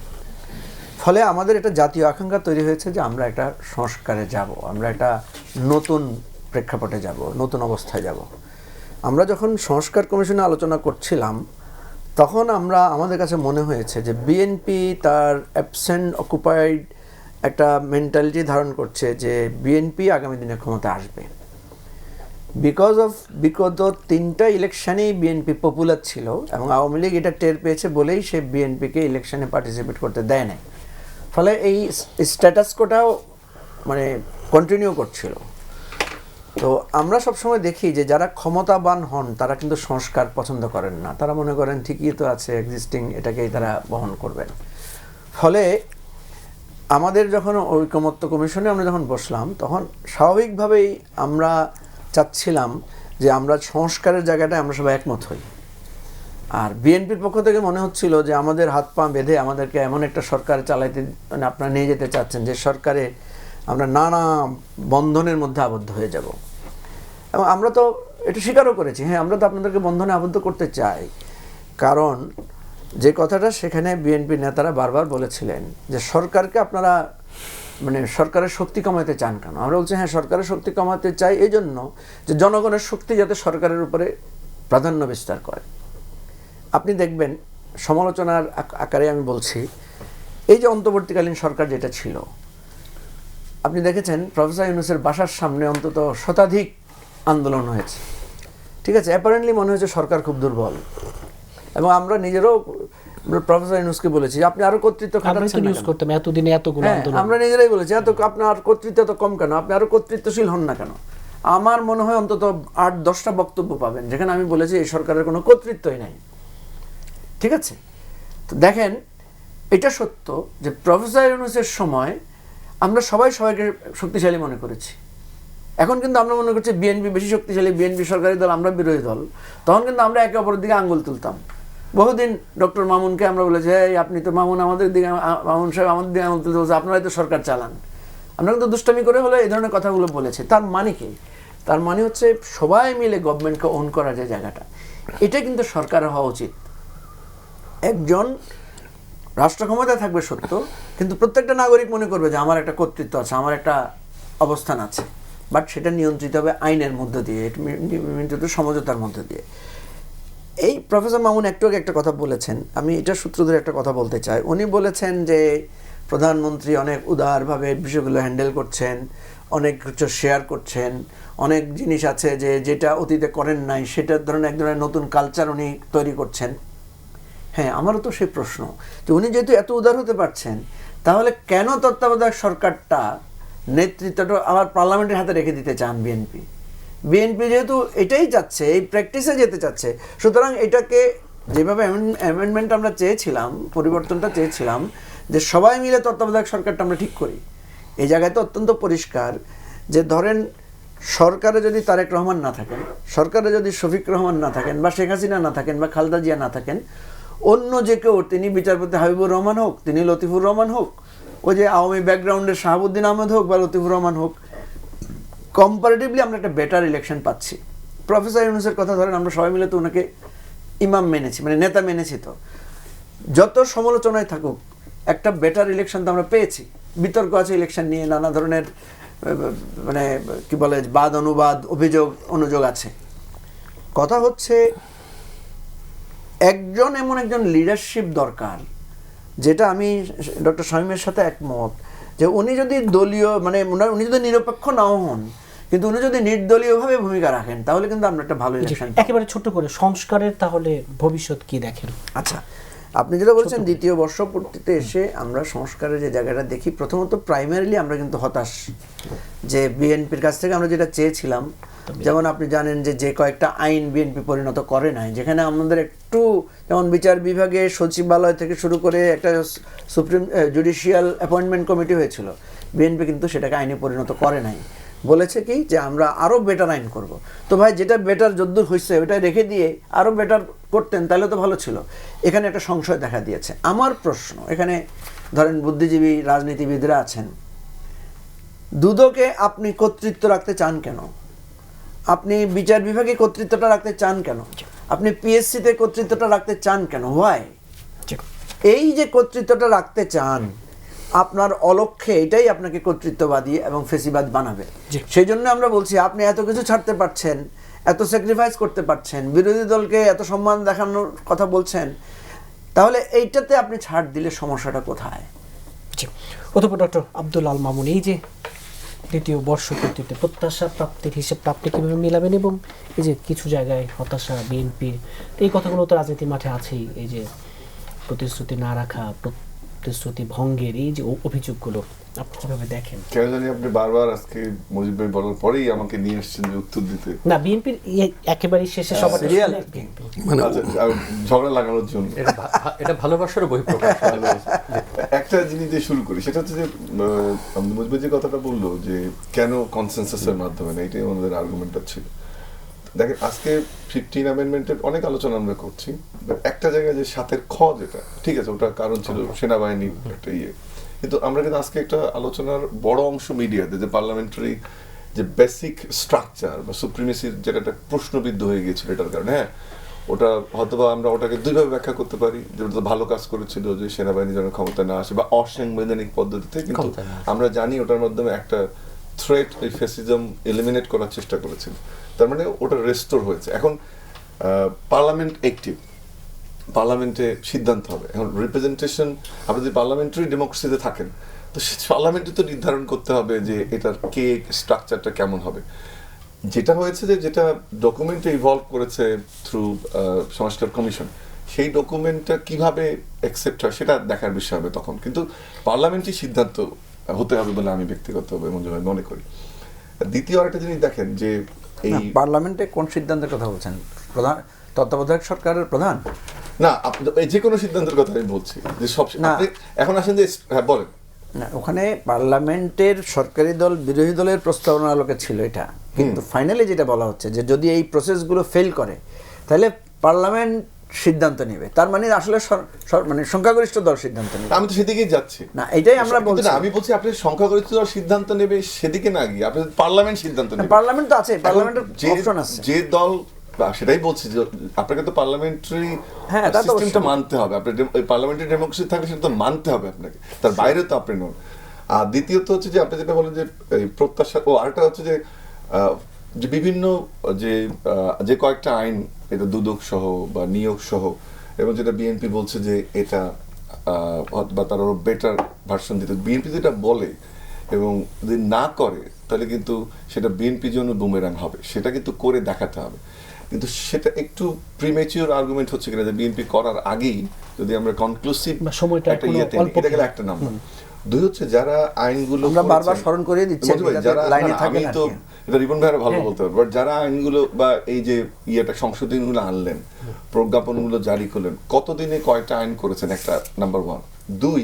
ফলে আমাদের একটা জাতীয় আকাঙ্ক্ষা তৈরি হয়েছে যে আমরা একটা সংস্কারে যাব, আমরা একটা নতুন প্রেক্ষাপটে যাব, নতুন অবস্থায় যাব। আমরা যখন সংস্কার কমিশনে আলোচনা করছিলাম, তখন আমাদের কাছে মনে হয়েছে যে বিএনপি তার অ্যাবসেন্ট অকুপাইড একটা মেন্টালিটি ধারণ করছে যে বিএনপি আগামী দিনে ক্ষমতায় আসবে। বিগত 3টা ইলেকশনেই বিএনপি পপুলার ছিল, এবং আওয়ামী লীগ এটা টের পেয়েছে বলেই সে বিএনপিকে ইলেকশনে পার্টিসিপেট করতে দেয় নাই। ফলে এই স্ট্যাটাস কোটাও মানে কন্টিনিউ করছিল। তো আমরা সবসময় দেখি যে যারা ক্ষমতাবান হন তারা কিন্তু সংস্কার পছন্দ করেন না, তারা মনে করেন ঠিকই তো আছে এক্সিস্টিং, এটাকেই তারা বহন করবেন। ফলে আমাদের যখন ঐকমত্য কমিশনে আমরা যখন বসলাম, তখন স্বাভাবিকভাবেই আমরা চাচ্ছিলাম যে আমরা সংস্কারের জায়গাটায় আমরা সবাই একমত হই। আর বিএনপির পক্ষ থেকে মনে হচ্ছিল যে আমাদের হাত পা বেঁধে আমাদেরকে এমন একটা সরকার চালাইতে, মানে আপনারা নিয়ে যেতে চাচ্ছেন যে সরকারে আমরা নানা বন্ধনের মধ্যে আবদ্ধ হয়ে যাব। এবং আমরা তো এটা স্বীকারও করেছি, হ্যাঁ আমরা তো আপনাদেরকে বন্ধনে আবদ্ধ করতে চাই, কারণ যে কথাটা সেখানে বিএনপি নেতারা বারবার বলেছিলেন যে সরকারকে আপনারা মানে সরকারের শক্তি কমাতে চান কেন? আমরা বলছি হ্যাঁ সরকারের শক্তি কমাতে চাই এই জন্য যে জনগণের শক্তি যাতে সরকারের উপরে প্রাধান্য বিস্তার করে। আপনি দেখবেন সমালোচনার আকারে আমি বলছি, এই যে অন্তর্বর্তীকালীন সরকার যেটা ছিল, আপনি দেখেছেন প্রফেসর ইউনূসের বাসার সামনে অন্তত শতাধিক আন্দোলন হয়েছে, ঠিক আছে? অ্যাপারেন্টলি মনে হয়েছে সরকার খুব দুর্বল, এবং আমরা নিজেরাও প্রফেসর ইউনূসকে বলেছি আপনি আরো কর্তৃত্ব খাটাচ্ছেন না কেন? এতদিনে এতগুলো আন্দোলন আমরা নিজেরাই বলেছি আপনার কর্তৃত্ব তো কম কেন, আপনি আরো কর্তৃত্বশীল হন না কেন? আমার মনে হয় অন্তত 8-10টা বক্তব্য পাবেন যেখানে আমি বলেছি এই সরকারের কোনো কর্তৃত্বই নাই, ঠিক আছে? তো দেখেন এটা সত্য যে প্রফেসর ইউনূসের সময় আমরা সবাইকে শক্তিশালী মনে করেছি। এখন কিন্তু আমরা মনে করছি বিএনপি বেশি শক্তিশালী, বিএনপি সরকারি দল, আমরা বিরোধী দল। তখন কিন্তু আমরা একে অপরের দিকে আঙ্গুল তুলতাম। বহুদিন ডক্টর মামুনকে আমরা বলেছি এই আপনি তো মামুন আমাদের দিকে, মামুন সাহেব আমাদের দিকে আঙ্গুল তুলতে বলছে, আপনারাই তো সরকার চালান। আমরা কিন্তু দুষ্টামি করে হলে এই ধরনের কথাগুলো বলেছি। তার মানে কি? তার মানে হচ্ছে সবাই মিলে গভর্নমেন্টকে ওন করা যে জায়গাটা, এটা কিন্তু সরকারের হওয়া উচিত। একজন রাষ্ট্র ক্ষমতায় থাকবে সত্য, কিন্তু প্রত্যেকটা নাগরিক মনে করবে যে আমার একটা কর্তৃত্ব আছে, আমার একটা অবস্থান আছে, বাট সেটা নিয়ন্ত্রিত হবে আইনের মধ্য দিয়ে, নিয়ন্ত্রিত সমঝোতার মধ্য দিয়ে। এই প্রফেসর মামুন একটু আগে একটা কথা বলেছেন, আমি এটা সূত্র ধরে একটা কথা বলতে চাই। উনি বলেছেন যে প্রধানমন্ত্রী অনেক উদারভাবে বিষয়গুলো হ্যান্ডেল করছেন, অনেক কিছু শেয়ার করছেন, অনেক জিনিস আছে যে যেটা অতীতে করেন নাই সেটার ধরনের এক ধরনের নতুন কালচার উনি তৈরি করছেন। হ্যাঁ, আমারও তো সেই প্রশ্ন যে উনি যেহেতু এত উদার হতে পারছেন, তাহলে কেন তত্ত্বাবধায়ক সরকারটা নেতৃত্বটা আবার পার্লামেন্টের হাতে রেখে দিতে চান বিএনপি? বিএনপি যেহেতু এটাই চাচ্ছে, এই প্র্যাকটিসে যেতে চাচ্ছে, সুতরাং এটাকে যেভাবে অ্যামেন্ডমেন্ট আমরা চেয়েছিলাম, পরিবর্তনটা চেয়েছিলাম যে সবাই মিলে তত্ত্বাবধায়ক সরকারটা আমরা ঠিক করি, এই জায়গায় তো অত্যন্ত পরিষ্কার যে ধরেন সরকারে যদি তারেক রহমান না থাকেন, সরকারে যদি শফিক রহমান না থাকেন, বা শেখ হাসিনা না থাকেন, বা খালেদা জিয়া না থাকেন, অন্য যে কেউ, তিনি বিচারপতি হাবিবুর রহমান হোক, তিনি লতিফুর রহমান হোক, ওই যে আওয়ামী ব্যাকগ্রাউন্ডের শাহাবুদ্দিন আহমেদ হোক বা লতিফুর রহমান হোক, কম্পারেটিভলি আমরা একটা বেটার ইলেকশন পাচ্ছি। প্রফেসর ইউনূসের কথা ধরেন আমরা সবাই মিলে তো ওনাকে ইমাম মেনেছি, মানে নেতা মেনেছি। তো যত সমালোচনায় থাকুক একটা বেটার ইলেকশন তো আমরা পেয়েছি। বিতর্ক আছে ইলেকশন নিয়ে, নানা ধরনের মানে কি বলে বাদ অনুবাদ, অভিযোগ অনুযোগ আছে। কথা হচ্ছে এমন একজন লিডারশিপ দরকার, যেটা আমি ডক্টর শামীমের সাথে একমত, যে উনি যদি দলীয় মানে উনি যদি নিরপেক্ষ নাও হন, কিন্তু উনি যদি নির্দলীয়ভাবে ভূমিকা রাখেন, তাহলে কিন্তু আমরা একটা ভালো ইলেকশন। একেবারে ছোট করে সংস্কারের তাহলে ভবিষ্যৎ কি দেখেন? আচ্ছা, আপনি যেটা বলছেন দ্বিতীয় বর্ষপূর্তিতে এসে আমরা সংস্কারের যে জায়গাটা দেখি, প্রথমত প্রাইমারিলি আমরা কিন্তু হতাশ যে বিএনপির কাছ থেকে আমরা যেটা চেয়েছিলাম, যেমন আপনি জানেন যে কয়েকটা আইন বিএনপি পরিণত করে নাই, যেখানে আমাদের একটু, যেমন বিচার বিভাগে সচিবালয় থেকে শুরু করে একটা সুপ্রিম জুডিশিয়াল অ্যাপয়েন্টমেন্ট কমিটি হয়েছিল, বিএনপি কিন্তু সেটাকে আইনে পরিণত করে নাই। বলেছে কি যে আমরা আরও বেটার আইন করব। তো ভাই, যেটা বেটার যদ্দূর হয়েছে ওটা রেখে দিয়ে আরও বেটার করতেন তাহলে তো ভালো ছিল। এখানে একটা সংশয় দেখা দিয়েছে। আমার প্রশ্ন এখানে, ধরেন বুদ্ধিজীবী রাজনীতিবিদরা আছেন, দুদকে আপনি কর্তৃত্ব রাখতে চান কেন? আপনি বিচার বিভাগে কর্তৃত্বটা রাখতে চান কেন? আপনি পিএসসিতে কর্তৃত্বটা রাখতে চান কেন? হোয়াই? এই যে কর্তৃত্বটা রাখতে চান, আপনার অলক্ষ্যে এটাই আপনাকে কর্তৃত্ববাদী এবং ফেসিবাদ বানাবে। সেই জন্য আমরা বলছি আপনি এত কিছু ছাড়তে পারছেন, এত স্যাক্রিফাইস করতে পারছেন, বিরোধী দলকে এত সম্মান দেখানোর কথা বলছেন, তাহলে এইটাতে আপনি ছাড় দিলে সমস্যাটা কোথায়? অধ্যাপক ডক্টর আব্দুল আল মামুন, এই যে দ্বিতীয় বর্ষপূর্তিতে প্রত্যাশা প্রাপ্তির হিসেবটা আপনি কীভাবে মিলাবেন, এবং এই যে কিছু জায়গায় হতাশা বিএনপির, এই কথাগুলো তো রাজনীতির মাঠে আছেই, এই যে প্রতিশ্রুতি না রাখা, প্রতিশ্রুতি ভঙ্গের এই যে অভিযোগগুলো আপনি কিভাবে দেখেন? কেন জানি আপনি বারবার আজকে মুজিব ভাই বলার পরেই আমাকে নিয়ে এসেছেন যে উত্তর দিতে। না, বিএনপির একেবারে শেষে সবার মানে ঝগড়া লাগানোর জন্য। এটা ভালোবাসার বহিঃপ্রকাশ। একটা জিনিস দিয়ে শুরু করি, সেটা হচ্ছে যে মুজিব ভাই যে কথাটা বললো যে কেন কনসেনসাসের মাধ্যমে না, এটাই আমাদের আর্গুমেন্টটা ছিল। দেখেন, আজকে 15 অ্যামেন্ডমেন্টের অনেক আলোচনা আমরা করছি, একটা জায়গায় যে 7 খ যেটা ঠিক আছে, ওটার কারণ ছিল সেনাবাহিনী একটা ইয়ে, কিন্তু আমরা কিন্তু আজকে একটা আলোচনার বড় অংশ মিডিয়াতে যে পার্লামেন্টারি যে বেসিক স্ট্রাকচার বা সুপ্রিমেসির যেটা একটা প্রশ্নবিদ্ধ হয়ে গিয়েছিল এটার কারণে, হ্যাঁ ওটা হয়তোবা আমরা ওটাকে দুইভাবে ব্যাখ্যা করতে পারি, যে ওটা তো ভালো কাজ করেছিল যে সেনাবাহিনী যেন ক্ষমতা না আসে বা অসাংবিধানিক পদ্ধতিতে, কিন্তু আমরা জানি ওটার মাধ্যমে একটা থ্রেট এই ফ্যাসিজম এলিমিনেট করার চেষ্টা করেছিল, তার মানে ওটা রেস্টোর হয়েছে। এখন পার্লামেন্ট অ্যাক্টিভ, পার্লামেন্টে সিদ্ধান্ত হবে। এখন রিপ্রেজেন্টেশন, আপনি যদি পার্লামেন্টারি ডেমোক্রেসিতে থাকেন তো পার্লামেন্টে তো নির্ধারণ করতে হবে যে এটার কে স্ট্রাকচারটা কেমন হবে। যেটা হয়েছে যে যেটা ডকুমেন্টে ইভলভ করেছে থ্রু সংস্কার কমিশন, সেই ডকুমেন্টটা কিভাবে অ্যাকসেপ্ট হয় সেটা দেখার বিষয় হবে তখন, কিন্তু পার্লামেন্টই সিদ্ধান্ত হতে হবে বলে আমি ব্যক্তিগতভাবে মনে করি। দ্বিতীয় আরেকটা জিনিস দেখেন যে এই পার্লামেন্টে কোন সিদ্ধান্তের কথা বলছেন? প্রধান তত্ত্বাবধায়ক সরকারের প্রধান না, যে কোনো সিদ্ধান্তের কথা আমি বলছি যে সব এখন আসেন যে হ্যাঁ বলেন না, ওখানে পার্লামেন্টের সরকারি দল বিরোধী দলের প্রস্তাবনার আলোকে ছিল এটা, কিন্তু ফাইনালি যেটা বলা হচ্ছে যে যদি এই প্রসেসগুলো ফেল করে তাহলে পার্লামেন্ট সিদ্ধান্ত নেবে, তার মানে আসলে মানে সংখ্যাগরিষ্ঠ দল সিদ্ধান্ত নেবে। আমি তো সেদিকেই যাচ্ছি না, এটাই আমরা বলছি। আমি বলছি আপনি সংখ্যাগরিষ্ঠ দল সিদ্ধান্ত নেবে সেদিকে না গিয়ে আপনি পার্লামেন্ট সিদ্ধান্ত নেবে। পার্লামেন্ট তো আছে, পার্লামেন্টের অপশন আছে। যে দল, সেটাই বলছি যে আপনাকে তো পার্লামেন্টারি সিস্টেমটা মানতে হবে, আপনার পার্লামেন্টারি ডেমোক্রেসি থাকলে সেটা তো মানতে হবে আপনাকে, তার বাইরে তো আপনি নন। আর দ্বিতীয়ত হচ্ছে যে আপনি যেটা বলেন যে এই প্রত্যাশা, আরেকটা হচ্ছে যে বিভিন্ন যে কয়েকটা আইন, এটা দুদক সহ বা নিয়োগ সহ, এবং যেটা বিএনপি বলছে যে এটা বা তার আরো বেটার ভার্সন দিতে, বিএনপি যেটা বলে এবং যদি না করে তাহলে কিন্তু সেটা বিএনপির জন্য বুমেরাং হবে, সেটা কিন্তু করে দেখাতে হবে। কিন্তু সেটা একটু প্রিমেচিওর আর্গুমেন্ট হচ্ছে কিনা যে বিএনপি করার আগেই যদি আমরা কনক্লুসিভ একটা ইয়েতে, এটা গেলে একটা নাম্বার। দুই হচ্ছে যারা আইনগুলো আমরা বারবার স্মরণ করিয়ে দিচ্ছি, আমি তো এটা রিপন ভাইরা ভালো বলতে পারবো, বাট যারা আইনগুলো বা এই যে সংশোধনীগুলো আনলেন, প্রজ্ঞাপনগুলো জারি করলেন, কতদিনে কয়টা আইন করেছেন, একটা নাম্বার ওয়ান। দুই,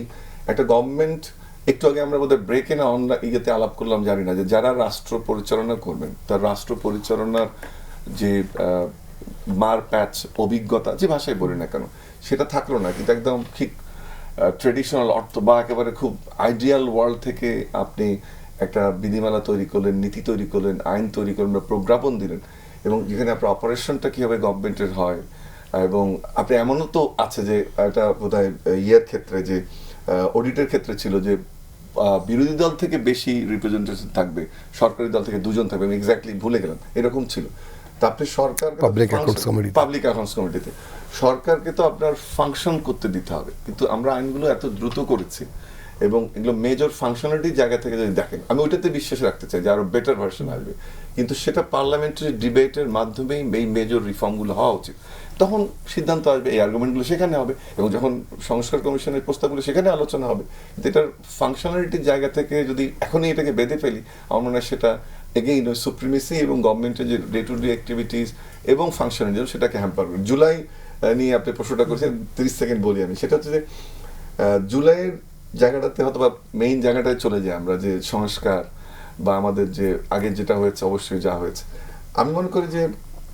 একটা গভর্নমেন্ট, একটু আগে আমরা বোধহয় ব্রেকে না ইয়েতে আলাপ করলাম জানি না, যে যারা রাষ্ট্র পরিচালনা করবেন তার রাষ্ট্র পরিচালনার যে মার প্যাচ অভিজ্ঞতা, যে ভাষায় বলি না কেন, সেটা থাকলো না, কিন্তু একদম ঠিক ট্রেডিশনাল অর্থ বা একেবারে খুব আইডিয়াল ওয়ার্ল্ড থেকে আপনি একটা বিধিমালা তৈরি করলেন, নীতি তৈরি করলেন, আইন তৈরি করলেন বা প্রজ্ঞাপন দিলেন, এবং যেখানে আপনার অপারেশনটা কীভাবে গভর্নমেন্টের হয়। এবং আপনি এমনও তো আছে যে এটা বোধহয় ইয়ের ক্ষেত্রে, যে অডিটের ক্ষেত্রে ছিল যে বিরোধী দল থেকে বেশি রিপ্রেজেন্টেশন থাকবে, সরকারি দল থেকে দুজন থাকবে, আমি এক্স্যাক্টলি ভুলে গেলাম, এরকম ছিল। তা আপনি সরকার পাবলিক অ্যাকাউন্টস কমিটিতে সরকারকে তো আপনার ফাংশন করতে দিতে হবে, কিন্তু আমরা আইনগুলো এত দ্রুত করেছি এবং এগুলো মেজর ফাংশনালিটির জায়গা থেকে যদি দেখেন, আমি ওইটাতে বিশ্বাস রাখতে চাই যে আরো বেটার ভার্সন আসবে, কিন্তু সেটা পার্লামেন্টারি ডিবেটের মাধ্যমেই এই মেজর রিফর্মগুলো হওয়া উচিত। তখন সিদ্ধান্ত আসবে, এই আর্গুমেন্টগুলো সেখানে হবে, এবং যখন সংস্কার কমিশনের প্রস্তাবগুলো সেখানে আলোচনা হবে। কিন্তু এটার ফাংশনালিটির জায়গা থেকে যদি এখনই এটাকে বেঁধে ফেলি, আমার মনে হয় সেটা এগেইন সুপ্রিমেসি এবং গভর্নমেন্টের যে ডে টু ডে অ্যাক্টিভিটিস এবং ফাংশনালিজম সেটাকে হ্যাম্পার করবে। জুলাই নিয়ে আপনি প্রশ্নটা করেছেন, 30 সেকেন্ড বলি আমি, সেটা হচ্ছে যে জুলাইয়ের জায়গাটাতে হয়তো বা মেইন জায়গাটায় চলে যায় আমরা, যে সংস্কার বা আমাদের যে আগে যেটা হয়েছে অবশ্যই যা হয়েছে, আমি মনে করি যে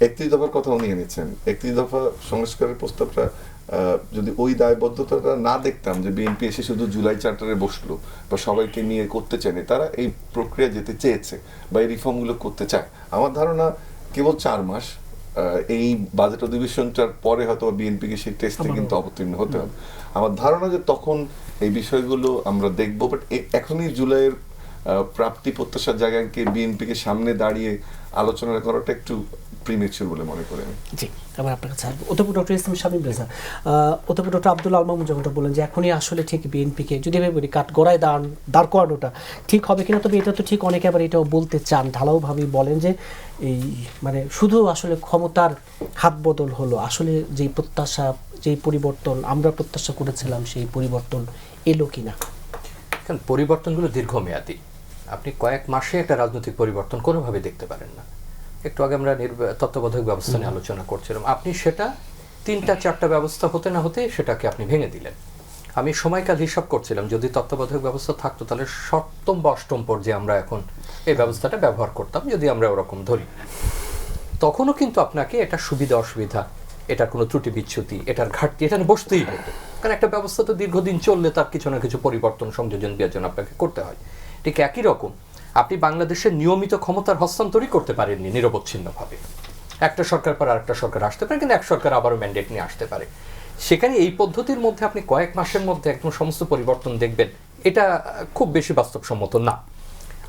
31 দফার কথাও নিয়ে নিচ্ছেন। 31 দফা সংস্কারের প্রস্তাবটা যদি ওই দায়বদ্ধতাটা না দেখতাম, যে বিএনপি এসে শুধু জুলাই চার্টারে বসলো বা সবাইকে নিয়ে করতে চায়নি, তারা এই প্রক্রিয়া যেতে চেয়েছে বা এই রিফর্মগুলো করতে চায়, আমার ধারণা কেবল 4 মাস এই বাজেট অধিবেশনটার পরে হয়তো বিএনপিকে সেই টেস্টে কিন্তু অবতীর্ণ হতে হবে। আমার ধারণা যে তখন এই বিষয়গুলো আমরা দেখবো, বাট এখনই জুলাইয়ের প্রাপ্তি প্রত্যাশার জায়গায় বিএনপিকে সামনে দাঁড়িয়ে আলোচনা করাটা একটু প্রিমেচিউর বলে মনে করি আমি। জি, আবার আপনার কাছে আসবো। অধ্যাপক ডক্টর ইসলাম শামীম রেজা, অধ্যাপক ডক্টর আব্দুল আল মামুন যেমনটা বলেন যে এখনই আসলে ঠিক বিএনপিকে যদি আমি বলি কাঠগড়ায় দাঁড় করানোটা ঠিক হবে কিনা, তবে এটা তো ঠিক অনেকে আবার এটাও বলতে চান, ঢালাওভাবেই বলেন যে এই মানে শুধু আসলে ক্ষমতার হাত বদল হলো, আসলে যেই প্রত্যাশা, যেই পরিবর্তন আমরা প্রত্যাশা করেছিলাম সেই পরিবর্তন এলো কিনা। কারণ পরিবর্তনগুলো দীর্ঘমেয়াদী, আপনি কয়েক মাসে একটা রাজনৈতিক পরিবর্তন কোনোভাবে দেখতে পারেন না। একটু আগে আমরা তত্ত্বাবধায়ক ব্যবস্থা নিয়ে আলোচনা করছিলাম, আপনি সেটা 3-4টা ব্যবস্থা হতে না হতে সেটাকে আপনি ভেঙে দিলেন। আমি সময়কাল হিসাব করছিলাম, যদি তত্ত্বাবধায়ক ব্যবস্থা থাকতো তাহলে 7ম বা 8ম পর্যায়ে আমরা এখন এই ব্যবস্থাটা ব্যবহার করতাম, যদি আমরা ওরকম ধরি। তখনও কিন্তু আপনাকে এটা সুবিধা অসুবিধা, এটার কোনো ত্রুটি বিচ্যুতি, এটার ঘাটতি, এটা বসতেই হতো। কারণ একটা ব্যবস্থা তো দীর্ঘদিন চললে তার কিছু না কিছু পরিবর্তন সংযোজন বিয়োজন আপনাকে করতে হয়। ঠিক একই রকম আপনি বাংলাদেশের নিয়মিত ক্ষমতার হস্তান্তরই করতে পারেননি নিরবচ্ছিন্নভাবে। একটা সরকার পর আরেকটা সরকার আসতে পারে, কিন্তু এক সরকার আবারও ম্যান্ডেট নিয়ে আসতে পারে। সেখানে এই পদ্ধতির মধ্যে আপনি কয়েক মাসের মধ্যে একদম সমস্ত পরিবর্তন দেখবেন, এটা খুব বেশি বাস্তবসম্মত না।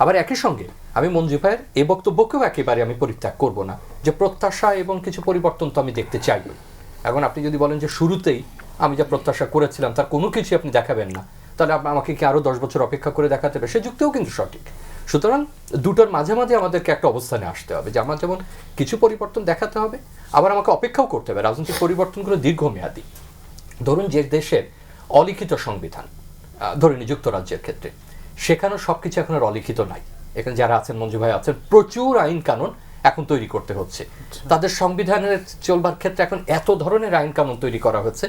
আবার একই সঙ্গে আমি মঞ্জু ভাইয়ের এই বক্তব্যকেও একেবারে আমি পরিত্যাগ করব না, যে প্রত্যাশা এবং কিছু পরিবর্তন তো আমি দেখতে চাই। এখন আপনি যদি বলেন যে শুরুতেই আমি যা প্রত্যাশা করেছিলাম তার কোনো কিছু আপনি দেখাবেন না, তাহলে আমাকে কি আরও 10 বছর অপেক্ষা করে দেখাতে হবে? সে যুক্তিও কিন্তু সঠিক। সুতরাং দুটোর মাঝামাঝি আমাদেরকে একটা অবস্থানে আসতে হবে, যে আমার যেমন কিছু পরিবর্তন দেখাতে হবে, আবার আমাকে অপেক্ষাও করতে হবে। রাজনৈতিক পরিবর্তনগুলো দীর্ঘমেয়াদী। ধরুন যে দেশের অলিখিত সংবিধান, ধরুন যুক্তরাজ্যের ক্ষেত্রে, সেখানেও সব কিছু এখন আর অলিখিত নাই। এখানে যারা আছেন, মঞ্জু ভাই আছেন, প্রচুর আইন কানুন এখন তৈরি করতে হচ্ছে। তাদের সংবিধানের চলবার ক্ষেত্রে এখন এত ধরনের আইন কানুন তৈরি করা হচ্ছে,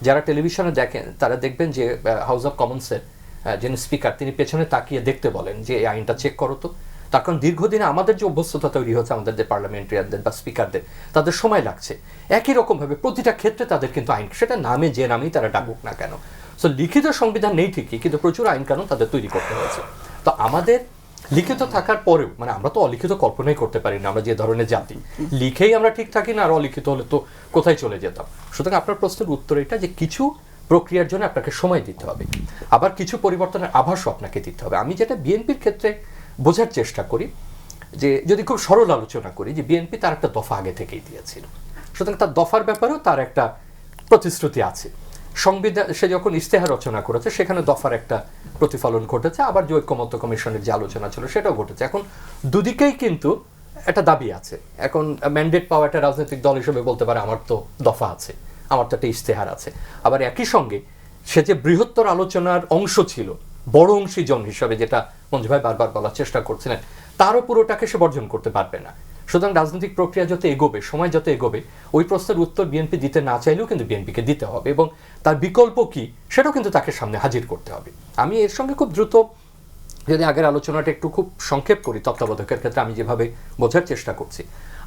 যারা টেলিভিশনে দেখেন তারা দেখবেন যে হাউস অফ কমন্সের যিনি স্পিকার, তিনি পেছনে তাকিয়ে দেখতে বলেন যে এই আইনটা চেক করো তো। তার কারণ দীর্ঘদিনে আমাদের যে অভ্যস্ততা তৈরি হচ্ছে, আমাদের যে পার্লামেন্টারিয়ানদের বা স্পিকারদের, তাদের সময় লাগছে। একই রকমভাবে প্রতিটা ক্ষেত্রে তাদের কিন্তু আইন, সেটা নামে যে নামেই তারা ডাকুক না কেন, সো লিখিত সংবিধান নেই ঠিকই, কিন্তু প্রচুর আইন কানুন তাদের তৈরি করতে হয়েছে। তো আমাদের লিখিত থাকার পরেও, মানে আমরা তো অলিখিত কল্পনাই করতে পারি না, আমরা যে ধরনের জাতি, লিখেই আমরা ঠিক থাকি না, আর অলিখিত হলে তো কোথায় চলে যেতাম। সুতরাং আপনার প্রশ্নের উত্তর এটা যে কিছু প্রক্রিয়ার জন্য আপনাকে সময় দিতে হবে, আবার কিছু পরিবর্তনের আভাসও আপনাকে দিতে হবে। আমি যেটা বিএনপির ক্ষেত্রে বোঝার চেষ্টা করি, যে যদি খুব সরল আলোচনা করি, যে বিএনপি তার একটা দফা আগে থেকেই দিয়েছিল, সুতরাং তার দফার ব্যাপারেও তার একটা প্রতিশ্রুতি আছে। সংবিধান সে যখন ইস্তেহার রচনা করেছে, সেখানে দফার একটা প্রতিফলন ঘটেছে, আবার যে ঐক্যমত্য কমিশনের যে আলোচনা ছিল সেটাও ঘটেছে। এখন দুদিকেই কিন্তু একটা দাবি আছে। এখন ম্যান্ডেট পাওয়া একটা রাজনৈতিক দল হিসেবে বলতে পারে আমার তো দফা আছে, আমার তো একটা ইস্তেহার আছে। আবার একই সঙ্গে সে যে বৃহত্তর আলোচনার অংশ ছিল, বড় অংশীজন হিসাবে, যেটা মঞ্জু ভাই বারবার বলার চেষ্টা করছিলেন, তারও পুরোটাকে সে বর্জন করতে পারবে না। সুতরাং রাজনৈতিক প্রক্রিয়া যত এগোবে, সময় যত এগোবে, ওই প্রশ্নের উত্তর বিএনপি দিতে না চাইলেও কিন্তু বিএনপিকে দিতে হবে, এবং তার বিকল্প কি সেটাও কিন্তু তাকে সামনে হাজির করতে হবে। আমি এর সঙ্গে খুব দ্রুত যদি আগের আলোচনাটা একটু খুব সংক্ষেপ করি, তত্ত্বাবধায়কের ক্ষেত্রে আমি যেভাবে বোঝার চেষ্টা করছি,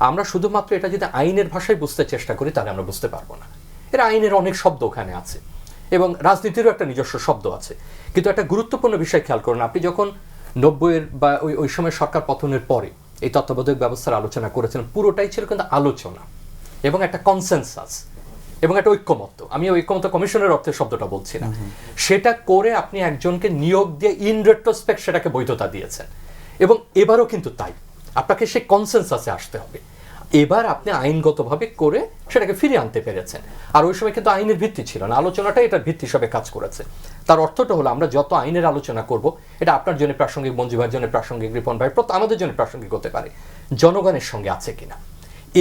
আমরা শুধুমাত্র এটা যদি আইনের ভাষায় বুঝতে চেষ্টা করি তাহলে আমরা বুঝতে পারবো না। এর আইনের অনেক শব্দ ওখানে আছে, এবং রাজনীতিরও একটা নিজস্ব শব্দ আছে। কিন্তু একটা গুরুত্বপূর্ণ বিষয় খেয়াল করুন, আপনি যখন 90-এর বা ওই সময় সরকার পতনের পরে এই তত্ত্বাবধায়ক ব্যবস্থার আলোচনা করেছিলেন, পুরোটাই ছিল কিন্তু আলোচনা এবং একটা কনসেনসাস এবং একটা ঐক্যমত্য। আমি ঐক্যমত্য কমিশনের অর্থে শব্দটা বলছি না। সেটা করে আপনি একজনকে নিয়োগ দিয়ে ইন রেট্রোস্পেক্ট সেটাকে বৈধতা দিয়েছেন, এবং এবারও কিন্তু তাই, আপনাকে সেই কনসেনসাসে আসতে হবে। এবার আপনি আইনগতভাবে করে সেটাকে ফিরিয়ে আনতে পেরেছেন। আর ওই সময় কিন্তু আইনের ভিত্তি ছিল না, আলোচনাটা এটার ভিত্তি হিসাবে কাজ করেছে। তার অর্থটা হলো আমরা যত আইনের আলোচনা করব, এটা আপনার জন্য প্রাসঙ্গিক, মঞ্জু ভাইয়ের জন্য প্রাসঙ্গিক, রিপন ভাই, আমাদের জন্য প্রাসঙ্গিক হতে পারে। জনগণের সঙ্গে আছে কিনা,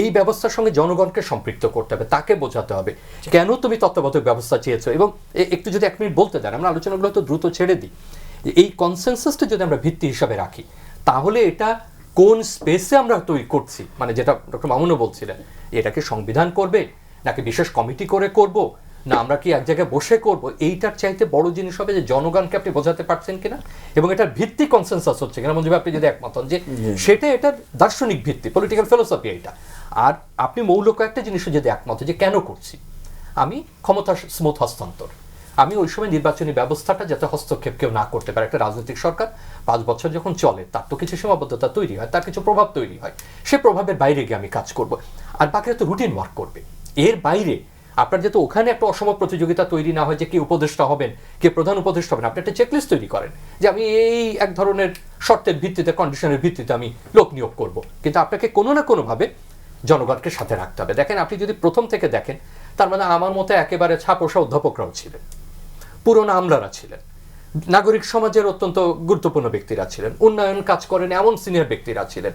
এই ব্যবস্থার সঙ্গে জনগণকে সম্পৃক্ত করতে হবে, তাকে বোঝাতে হবে কেন তুমি তত্ত্বাবধায়ক ব্যবস্থা চেয়েছো। এবং একটু যদি 1 মিনিট বলতে দেন, আমরা আলোচনাগুলো তো দ্রুত ছেড়ে দিই। এই কনসেনসাসটা যদি আমরা ভিত্তি হিসাবে রাখি, তাহলে এটা কোন স্পেসে আমরা তৈরি করছি, মানে যেটা ডক্টর মামুনও বলছিলেন, এটাকে সংবিধান করবে নাকি বিশেষ কমিটি করে করব, না আমরা কি এক জায়গায় বসে করব, এইটার চাইতে বড় জিনিস হবে যে জনগণকে আপনি বোঝাতে পারছেন কিনা, এবং এটার ভিত্তি কনসেনসাস হচ্ছে কিনা। মঞ্জু ভাই, আপনি যদি একমত হন যে সেটা এটার দার্শনিক ভিত্তি, পলিটিক্যাল ফিলোসফি এইটা, আর আপনি মৌলিক কয়েকটা জিনিসও যদি একমত যে কেন করছি, আমি ক্ষমতার স্মুথ হস্তান্তর, আমি ওই সময় নির্বাচনী ব্যবস্থাটা যাতে হস্তক্ষেপ কেউ না করতে পারে। একটা রাজনৈতিক সরকার 5 বছর যখন চলে, তার তো কিছু সীমাবদ্ধতা তৈরি হয়, তার কিছু প্রভাব তৈরি হয়, সে প্রভাবের বাইরে গিয়ে আমি কাজ করব, আর বাকিরা তো রুটিন ওয়ার্ক করবে। এর বাইরে আপনার যাতে ওখানে একটা অসম প্রতিযোগিতা তৈরি না হয় যে কে উপদেষ্টা হবেন, কে প্রধান উপদেষ্টা হবেন, আপনি একটা চেকলিস্ট তৈরি করেন যে আমি এই এক ধরনের শর্তের ভিত্তিতে, কন্ডিশনের ভিত্তিতে আমি লোক নিয়োগ করব, কিন্তু আপনাকে কোনো না কোনোভাবে জনগণকে সাথে রাখতে হবে। দেখেন, আপনি যদি প্রথম থেকে দেখেন, তার মানে আমার মতে একেবারে ছাপোষা অধ্যাপকরাও ছিলেন, পুরনো আমলারা ছিলেন, নাগরিক সমাজের অত্যন্ত গুরুত্বপূর্ণ ব্যক্তিরা ছিলেন, উন্নয়ন কাজ করেন এমন সিনিয়র ব্যক্তিরা ছিলেন,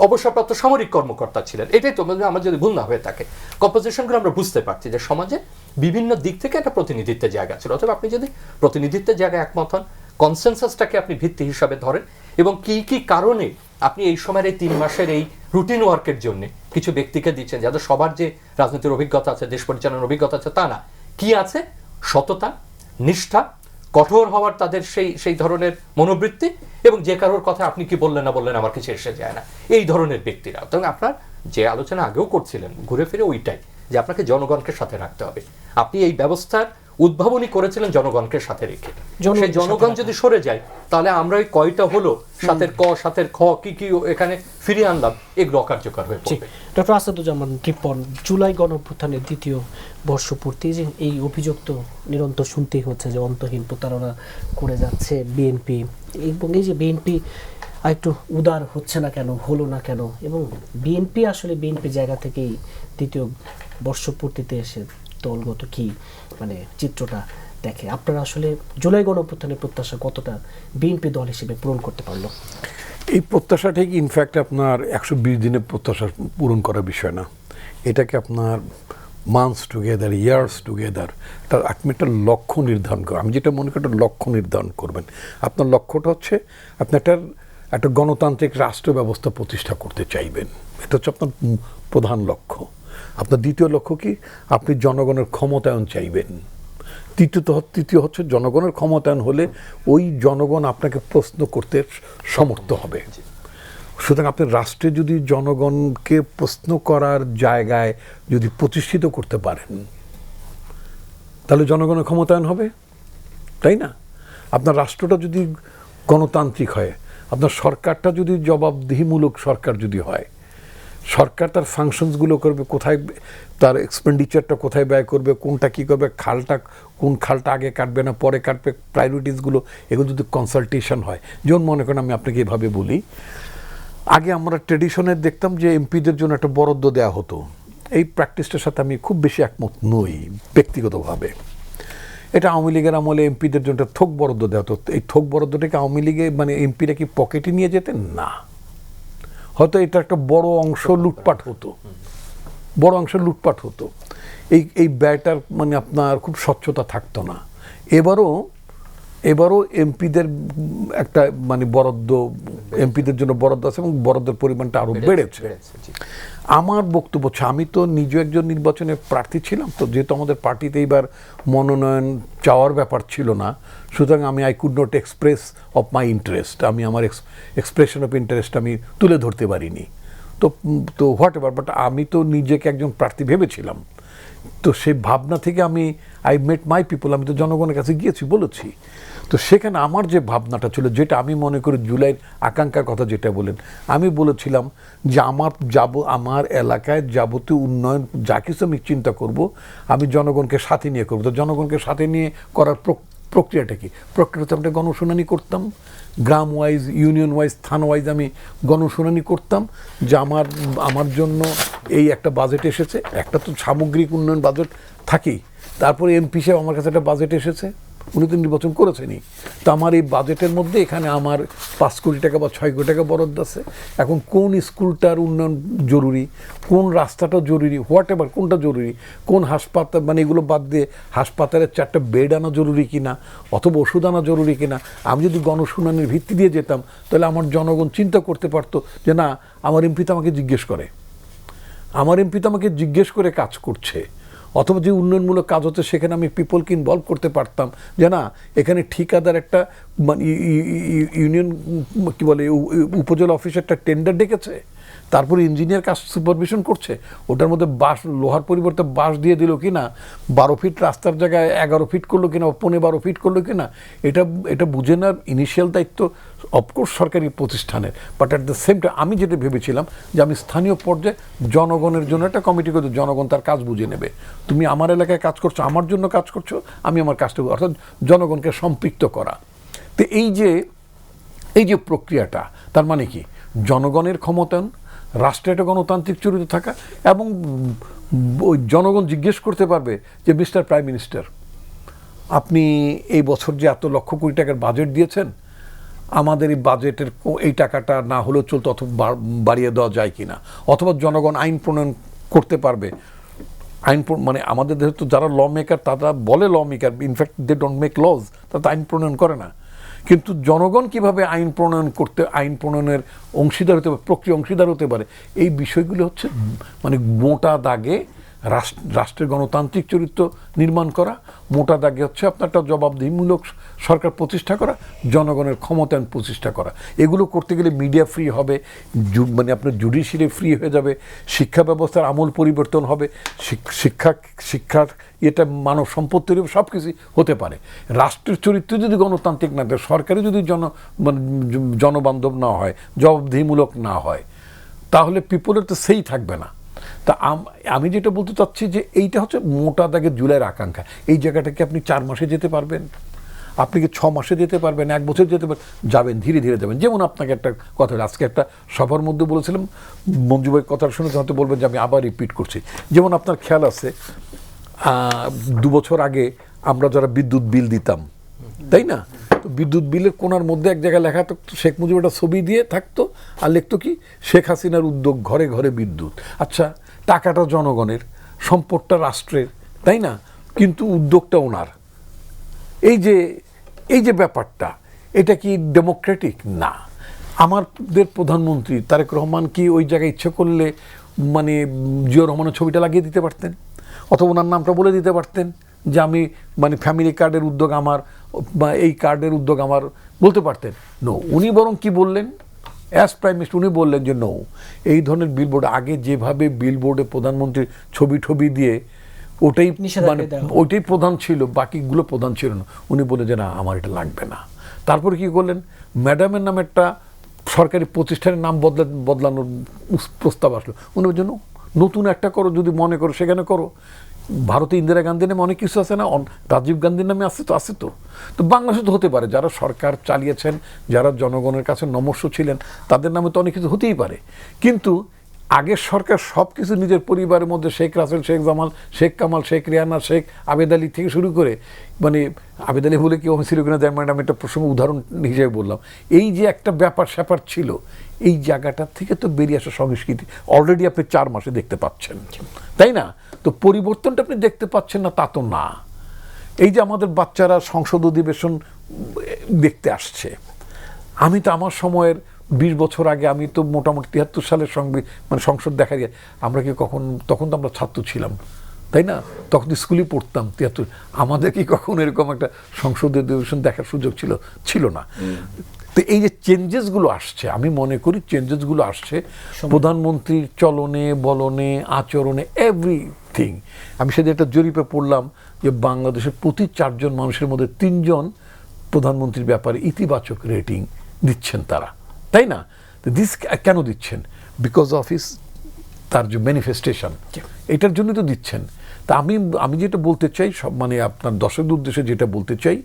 অবসরপ্রাপ্ত সামরিক কর্মকর্তা ছিলেন। এটাই তো আমার যদি ভুল না হয়ে থাকে, কম্পোজিশনগুলো আমরা বুঝতে পারছি যে সমাজে বিভিন্ন দিক থেকে একটা প্রতিনিধিত্বের জায়গা ছিল। অথবা আপনি যদি প্রতিনিধিত্বের জায়গায় একমত হন, কনসেনসাসটাকে আপনি ভিত্তি হিসাবে ধরেন, এবং কি কি কারণে আপনি এই সময়ের এই 3 মাসের এই রুটিন ওয়ার্কের জন্য কিছু ব্যক্তিকে দিচ্ছেন, যাদের সবার যে রাজনীতির অভিজ্ঞতা আছে, দেশ পরিচালনার অভিজ্ঞতা আছে তা না, কি আছে, সততা, নিষ্ঠা, কঠোর হওয়ার তাদের সেই ধরনের মনোবৃত্তি, এবং যে কারোর কথা আপনি কি বললেন না বললেন আমার কিছু এসে যায় না, এই ধরনের ব্যক্তিরা। তবে আপনার যে আলোচনা আগেও করছিলেন, ঘুরে ফিরে ওইটাই, যে আপনাকে জনগণকে সাথে রাখতে হবে। আপনি এই ব্যবস্থার উদ্ভাবনী করেছিলেন জনগণকে সাথে রেখে। জনগণকে সেই জনগণ সাথে যদি সরে যায় তাহলে আমরা ওই কয়টা হলো সাথের ক সাথের খ কি কি এখানে ফিরিয়ে আনলাম, এগুলো অকার্যকর হয়ে পড়বে। ডক্টর আসাদুজ্জামান রিপন, জুলাই গণঅভ্যুত্থানের দ্বিতীয় বর্ষপূর্তি, যে এই অভিযোগ তো নিরন্তর শুনতেই হচ্ছে যে অন্তহীন প্রতারণা করে যাচ্ছে বিএনপি, এবং এই যে বিএনপি আর একটু উদার হচ্ছে না কেন, হলো না কেন, এবং বিএনপি আসলে বিএনপি জায়গা থেকেই দ্বিতীয় বর্ষপূর্তিতে এসে দলগত কি মানে চিত্রটা দেখে, আপনারা আসলে জুলাই গণঅভ্যুত্থানের প্রত্যাশা কতটা বিএনপি দল হিসেবে পূরণ করতে পারলো? এই প্রত্যাশা ঠিক ইনফ্যাক্ট আপনার 120 দিনের প্রত্যাশা পূরণ করার বিষয় না, এটাকে আপনার মান্থস টুগেদার, ইয়ার্স টুগেদার, তার আপনি একটা লক্ষ্য নির্ধারণ করেন। আমি যেটা মনে করি একটা লক্ষ্য নির্ধারণ করবেন। আপনার লক্ষ্যটা হচ্ছে আপনি একটা গণতান্ত্রিক রাষ্ট্র ব্যবস্থা প্রতিষ্ঠা করতে চাইবেন, এটা হচ্ছে আপনার প্রধান লক্ষ্য। আপনার দ্বিতীয় লক্ষ্য কি, আপনি জনগণের ক্ষমতায়ন চাইবেন। তৃতীয় হচ্ছে জনগণের ক্ষমতায়ন হলে ওই জনগণ আপনাকে প্রশ্ন করতে সমর্থ হবে। সুতরাং আপনি রাষ্ট্রে যদি জনগণকে প্রশ্ন করার জায়গায় যদি প্রতিষ্ঠিত করতে পারেন তাহলে জনগণের ক্ষমতায়ন হবে, তাই না? আপনার রাষ্ট্রটা যদি গণতান্ত্রিক হয়, আপনার সরকারটা যদি জবাবদিহিমূলক সরকার যদি হয়, সরকার তার ফাংশনসগুলো করবে, কোথায় তার এক্সপেন্ডিচারটা কোথায় ব্যয় করবে, কোনটা কী করবে, কোন খালটা আগে কাটবে না পরে কাটবে, প্রায়োরিটিসগুলো, এগুলো যদি কনসালটেশন হয়। যেমন মনে করেন আমি আপনাকে এভাবে বলি, আগে আমরা ট্রেডিশনে দেখতাম যে এমপিদের জন্য একটা বরাদ্দ দেওয়া হতো। এই প্র্যাকটিসটার সাথে আমি খুব বেশি একমত নই ব্যক্তিগতভাবে। এটা আওয়ামী লীগের আমলে এমপিদের জন্য থোক বরাদ্দ দেওয়া হতো। এই থোক বরাদ্দটাকে আওয়ামী লীগে মানে এমপিরা কি পকেটে নিয়ে যেতেন? না, হয়তো এটা একটা বড় অংশ লুটপাট হতো, এই ব্যয়টার মানে আপনার খুব স্বচ্ছতা থাকতো না। এবারও এমপিদের একটা মানে বরাদ্দ, এমপিদের জন্য বরাদ্দ আছে এবং বরাদ্দের পরিমাণটা আরও বেড়েছে। আমার বক্তব্য হচ্ছে, আমি তো নিজে একজন নির্বাচনের প্রার্থী ছিলাম, তো যেহেতু আমাদের পার্টিতে এইবার মনোনয়ন চাওয়ার ব্যাপার ছিল না, সুতরাং I could not express of my interest, আমি আমার এক্সপ্রেশন অফ ইন্টারেস্ট আমি তুলে ধরতে পারিনি। তো হোয়াট এভার, বাট আমি তো নিজেকে একজন প্রার্থী ভেবেছিলাম। তো সেই ভাবনা থেকে আই মেট মাই পিপল, আমি তো জনগণের কাছে গিয়েছি, বলেছি। তো সেখানে আমার যে ভাবনাটা ছিল, যেটা আমি মনে করি জুলাইয়ের আকাঙ্ক্ষার কথা যেটা বলেন, আমি বলেছিলাম যে আমার এলাকায় যাবতীয় উন্নয়ন যা কিছু আমি চিন্তা করব, আমি জনগণকে সাথে নিয়ে করবো। তো জনগণকে সাথে নিয়ে করার প্রক্রিয়াটা কি? প্রক্রিয়াতে আমরা গণশুনানি করতাম, গ্রাম ওয়াইজ, ইউনিয়ন ওয়াইজ, থানা ওয়াইজ আমি গণশুনানি করতাম যে আমার জন্য এই একটা বাজেট এসেছে, একটা তো সামগ্রিক উন্নয়ন বাজেট থাকেই, তারপরে এমপি সাহেব আমার কাছে একটা বাজেট এসেছে, উনি তো নির্বাচন করেছেনই, তো আমার এই বাজেটের মধ্যে এখানে আমার 5 কোটি টাকা বা 6 কোটি টাকা বরাদ্দ আছে। এখন কোন স্কুলটার উন্নয়ন জরুরি, কোন রাস্তাটা জরুরি, হোয়াট এভার কোনটা জরুরি, কোন হাসপাতাল, মানে এগুলো বাদ দিয়ে হাসপাতালের 4টা বেড আনা জরুরি কিনা, অথবা ওষুধ আনা জরুরি কিনা, আমি যদি গণশুনানির ভিত্তি দিয়ে যেতাম তাহলে আমার জনগণ চিন্তা করতে পারতো যে না, আমার এমপি তো আমাকে জিজ্ঞেস করে কাজ করছে। অথবা যে উন্নয়নমূলক কাজ হচ্ছে সেখানে আমি পিপলকে ইনভলভ করতে পারতাম যে না, এখানে ঠিকাদার একটা ইউনিয়ন কি বলে উপজেলা অফিসে একটা টেন্ডার ডেকেছে, তারপরে ইঞ্জিনিয়ার কাজ সুপারভিশন করছে, ওটার মধ্যে লোহার পরিবর্তে বাঁশ দিয়ে দিল কিনা, 12 ফিট রাস্তার জায়গায় 11 ফিট করলো কিনা, 15-12 ফিট করলো কিনা, এটা বুঝে নেওয়ার ইনিশিয়াল দায়িত্ব অফকোর্স সরকারি প্রতিষ্ঠানের। But at the same time আমি যেটা ভেবেছিলাম যে আমি স্থানীয় পর্যায়ে জনগণের জন্য একটা কমিটি করে, জনগণ তার কাজ বুঝে নেবে। তুমি আমার এলাকায় কাজ করছো, আমার জন্য কাজ করছো, আমি আমার কাজটা, অর্থাৎ জনগণকে সম্পৃক্ত করা। তো এই যে প্রক্রিয়াটা, তার মানে কি, জনগণের ক্ষমতায়ন, রাষ্ট্রে একটা গণতান্ত্রিক চরিত্র থাকা, এবং ওই জনগণ জিজ্ঞেস করতে পারবে যে মিস্টার প্রাইম মিনিস্টার, আপনি এই বছর যে এত লক্ষ কোটি টাকার বাজেট দিয়েছেন, আমাদের এই বাজেটের এই টাকাটা না হলেও চলতো, অথবা বাড়িয়ে দেওয়া যায় কিনা, অথবা জনগণ আইন প্রণয়ন করতে পারবে। মানে আমাদের দেশে তো যারা ল মেকার, তারা বলে law maker, in fact they don't make laws, তারা আইন প্রণয়ন করে না। কিন্তু জনগণ কিভাবে আইন প্রণয়নের অংশীদার হতে পারে, প্রক্রিয়া অংশীদার হতে পারে, এই বিষয়গুলো হচ্ছে মানে মোটা দাগে রাষ্ট্রের গণতান্ত্রিক চরিত্র নির্মাণ করা, মোটা দাগে হচ্ছে আপনার একটা জবাবদিহিমূলক সরকার প্রতিষ্ঠা করা, জনগণের ক্ষমতায়ন প্রতিষ্ঠা করা। এগুলো করতে গেলে মিডিয়া ফ্রি হবে, মানে আপনার জুডিশিয়ারি ফ্রি হয়ে যাবে, শিক্ষা ব্যবস্থার আমূল পরিবর্তন হবে, শিক্ষার এটা মানব সম্পদ তৈরি সব কিছু হতে পারে। রাষ্ট্রের চরিত্র যদি গণতান্ত্রিক না থাকে, সরকারি যদি মানে জনবান্ধব না হয়, জবাবদিহিমূলক না হয়, তাহলে পিপলের তো সেই থাকবে না। তা আমি যেটা বলতে চাচ্ছি যে এইটা হচ্ছে মোটা দাগে জুলাইয়ের আকাঙ্ক্ষা। এই জায়গাটাকে আপনি 4 মাসে যেতে পারবেন, আপনি কি 6 মাসে যেতে পারবেন, 1 বছর যেতে পারবেন, যাবেন ধীরে ধীরে যাবেন। যেমন আপনাকে একটা কথা, আজকে একটা সভার মধ্যে বলেছিলাম, মঞ্জু ভাই কথা শুনে হয়তো বলবেন যে আমি আবার রিপিট করছি। যেমন আপনার খেয়াল আছে 2 বছর আগে আমরা যারা বিদ্যুৎ বিল দিতাম, তাই না, তো বিদ্যুৎ বিলের কোনার মধ্যে এক জায়গায় লেখা থাকতো, শেখ মুজিব একটা ছবি দিয়ে থাকতো, আর লিখতো কি, শেখ হাসিনার উদ্যোগ, ঘরে ঘরে বিদ্যুৎ। আচ্ছা, টাকাটা জনগণের, সম্পদটা রাষ্ট্রের, তাই না, কিন্তু উদ্যোগটা ওনার। এই যে ব্যাপারটা, এটা কি ডেমোক্রেটিক? না। আমাদের প্রধানমন্ত্রী তারেক রহমান কি ওই জায়গায় ইচ্ছে করলে মানে জিয়াউর রহমানের ছবিটা লাগিয়ে দিতে পারতেন, অথবা ওনার নামটা বলে দিতে পারতেন যে আমি মানে ফ্যামিলি কার্ডের উদ্যোগ আমার, বা এই কার্ডের উদ্যোগ আমার, বলতে পারতেন? নো। উনি বরং কি বললেন, অ্যাজ প্রাইম মিনিস্টার উনি বললেন যে নো, এই ধরনের বিলবোর্ড, আগে যেভাবে বিলবোর্ডে প্রধানমন্ত্রীর ছবি দিয়ে ওটাই মানে ওইটাই প্রধান ছিল, বাকিগুলো প্রধান ছিল না। উনি বলে যে না, আমার এটা লাগবে না। তারপরে কি করলেন, ম্যাডামের নামে একটা সরকারি প্রতিষ্ঠানের নাম বদলানোর প্রস্তাব আসলো। উনি বলছেন নতুন একটা করো, যদি মনে করো সেখানে করো। ভারতে ইন্দিরা গান্ধীর নামে অনেক কিছু আছে না, রাজীব গান্ধীর নামে আছে তো বাংলাদেশে তো হতে পারে। যারা সরকার চালিয়েছেন, যারা জনগণের কাছে নমস্য ছিলেন, তাদের নামে তো অনেক কিছু হতেই পারে। কিন্তু আগের সরকার সব কিছু নিজের পরিবারের মধ্যে, শেখ রাসেল, শেখ জামাল, শেখ কামাল, শেখ রিয়ানা, শেখ আবেদ আলী থেকে শুরু করে, মানে আবেদ আলী বলে কেউ ছিল কিনা জানি না, আমি একটা প্রসঙ্গ উদাহরণ হিসেবে বললাম। এই যে একটা ব্যাপার স্যাপার ছিল, এই জায়গাটা থেকে তো বেরিয়ে আসা সংস্কৃতি অলরেডি আপনি 4 মাসে দেখতে পাচ্ছেন, তাই না? তো পরিবর্তনটা আপনি দেখতে পাচ্ছেন না তা তো না। এই যে আমাদের বাচ্চারা সংসদ অধিবেশন দেখতে আসছে, আমি তো আমার সময়ের 20 বছর আগে, আমি তো মোটামুটি 73 সালের মানে সংসদ দেখা যায়, আমরা কি তখন তো আমরা ছাত্র ছিলাম, তাই না, তখন তো স্কুলে পড়তাম 73, আমাদের কি কখন এরকম একটা সংসদ অধিবেশন দেখার সুযোগ ছিল না। তো এই যে চেঞ্জেসগুলো আসছে, আমি মনে করি চেঞ্জেসগুলো আসছে প্রধানমন্ত্রীর চলনে, বলনে, আচরণে, এভরিথিং। আমি সেদিন একটা জরিপে পড়লাম যে বাংলাদেশের প্রতি 4 জন মানুষের মধ্যে 3 জন প্রধানমন্ত্রীর ব্যাপারে ইতিবাচক রেটিং দিচ্ছেন তারা, তাই না? তো কেন দিচ্ছেন? বিকজ অফ তার যে ম্যানিফেস্টেশন, এটার জন্য তো দিচ্ছেন। তা আমি যেটা বলতে চাই, মানে আপনার দর্শকদের উদ্দেশ্যে যেটা বলতে চাই,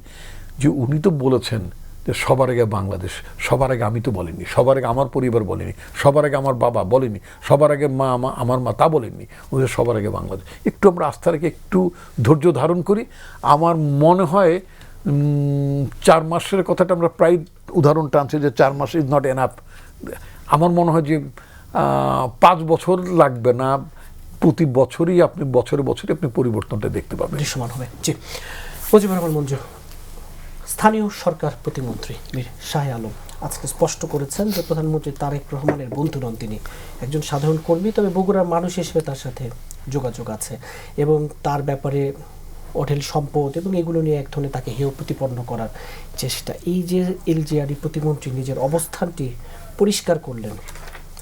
যে উনি তো বলেছেন যে সবার আগে বাংলাদেশ, সবার আগে আমি তো বলিনি, সবার আগে আমার পরিবার বলেনি, সবার আগে আমার বাবা বলেনি, সবার আগে আমার মা তা বলেননি, উনি সবার আগে বাংলাদেশ। একটু আমরা আস্থা রেখে একটু ধৈর্য ধারণ করি। আমার মনে হয় 4 মাসের কথাটা আমরা প্রায় উদাহরণ টানছি যে 4 মাস ইজ নট এনাফ। আমার মনে হয় যে 5 বছর লাগবে না, প্রতি বছরই আপনি বছরে আপনি পরিবর্তনটা দেখতে পাবেন, দৃশ্যমান হবে। জি, মুজিবুর রহমান মঞ্জু, স্থানীয় সরকার প্রতিমন্ত্রী মীর শাহ আলম আজকে স্পষ্ট করেছেন যে প্রধানমন্ত্রী তারেক রহমানের বন্ধু নন, তিনি একজন সাধারণ কর্মী, তবে বগুড়ার মানুষ হিসেবে তার সাথে যোগাযোগ আছে এবং তার ব্যাপারে হোটেল সম্পদ এবং এগুলো নিয়ে এক ধরনের তাকে হেয় প্রতিপন্ন করার চেষ্টা। এই যে এলজিআরই প্রতিমন্ত্রী নিজের অবস্থানটি পরিষ্কার করলেন,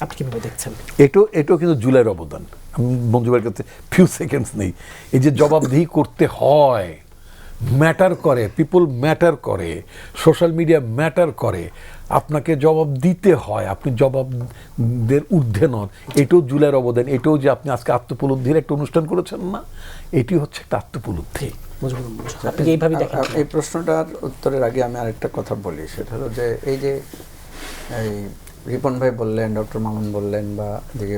আপনি কীভাবে দেখছেন? এটাও কিন্তু জুলাইয়ের অবদান। আমি মঞ্জুবার কাছে ফিউ সেকেন্ডস নেই। এই যে জবাবদিহি করতে হয়, ম্যাটার করে, পিপল ম্যাটার করে, সোশ্যাল মিডিয়া ম্যাটার করে, আপনাকে জবাব দিতে হয়, আপনি জবাবদের ঊর্ধ্বে নন, এটাও জুলাইয়ের অবদান। এটাও যে আপনি আজকে আত্মোপলব্ধির একটা অনুষ্ঠান করেছেন না, এটি হচ্ছে একটা আত্মোপলব্ধি। আপনি এইভাবেই দেখেন? এই প্রশ্নটার উত্তরের আগে আমি আরেকটা কথা বলি, সেটা হলো যে এই যে রিপন ভাই বললেন, ডক্টর মামুন বললেন, বা এদিকে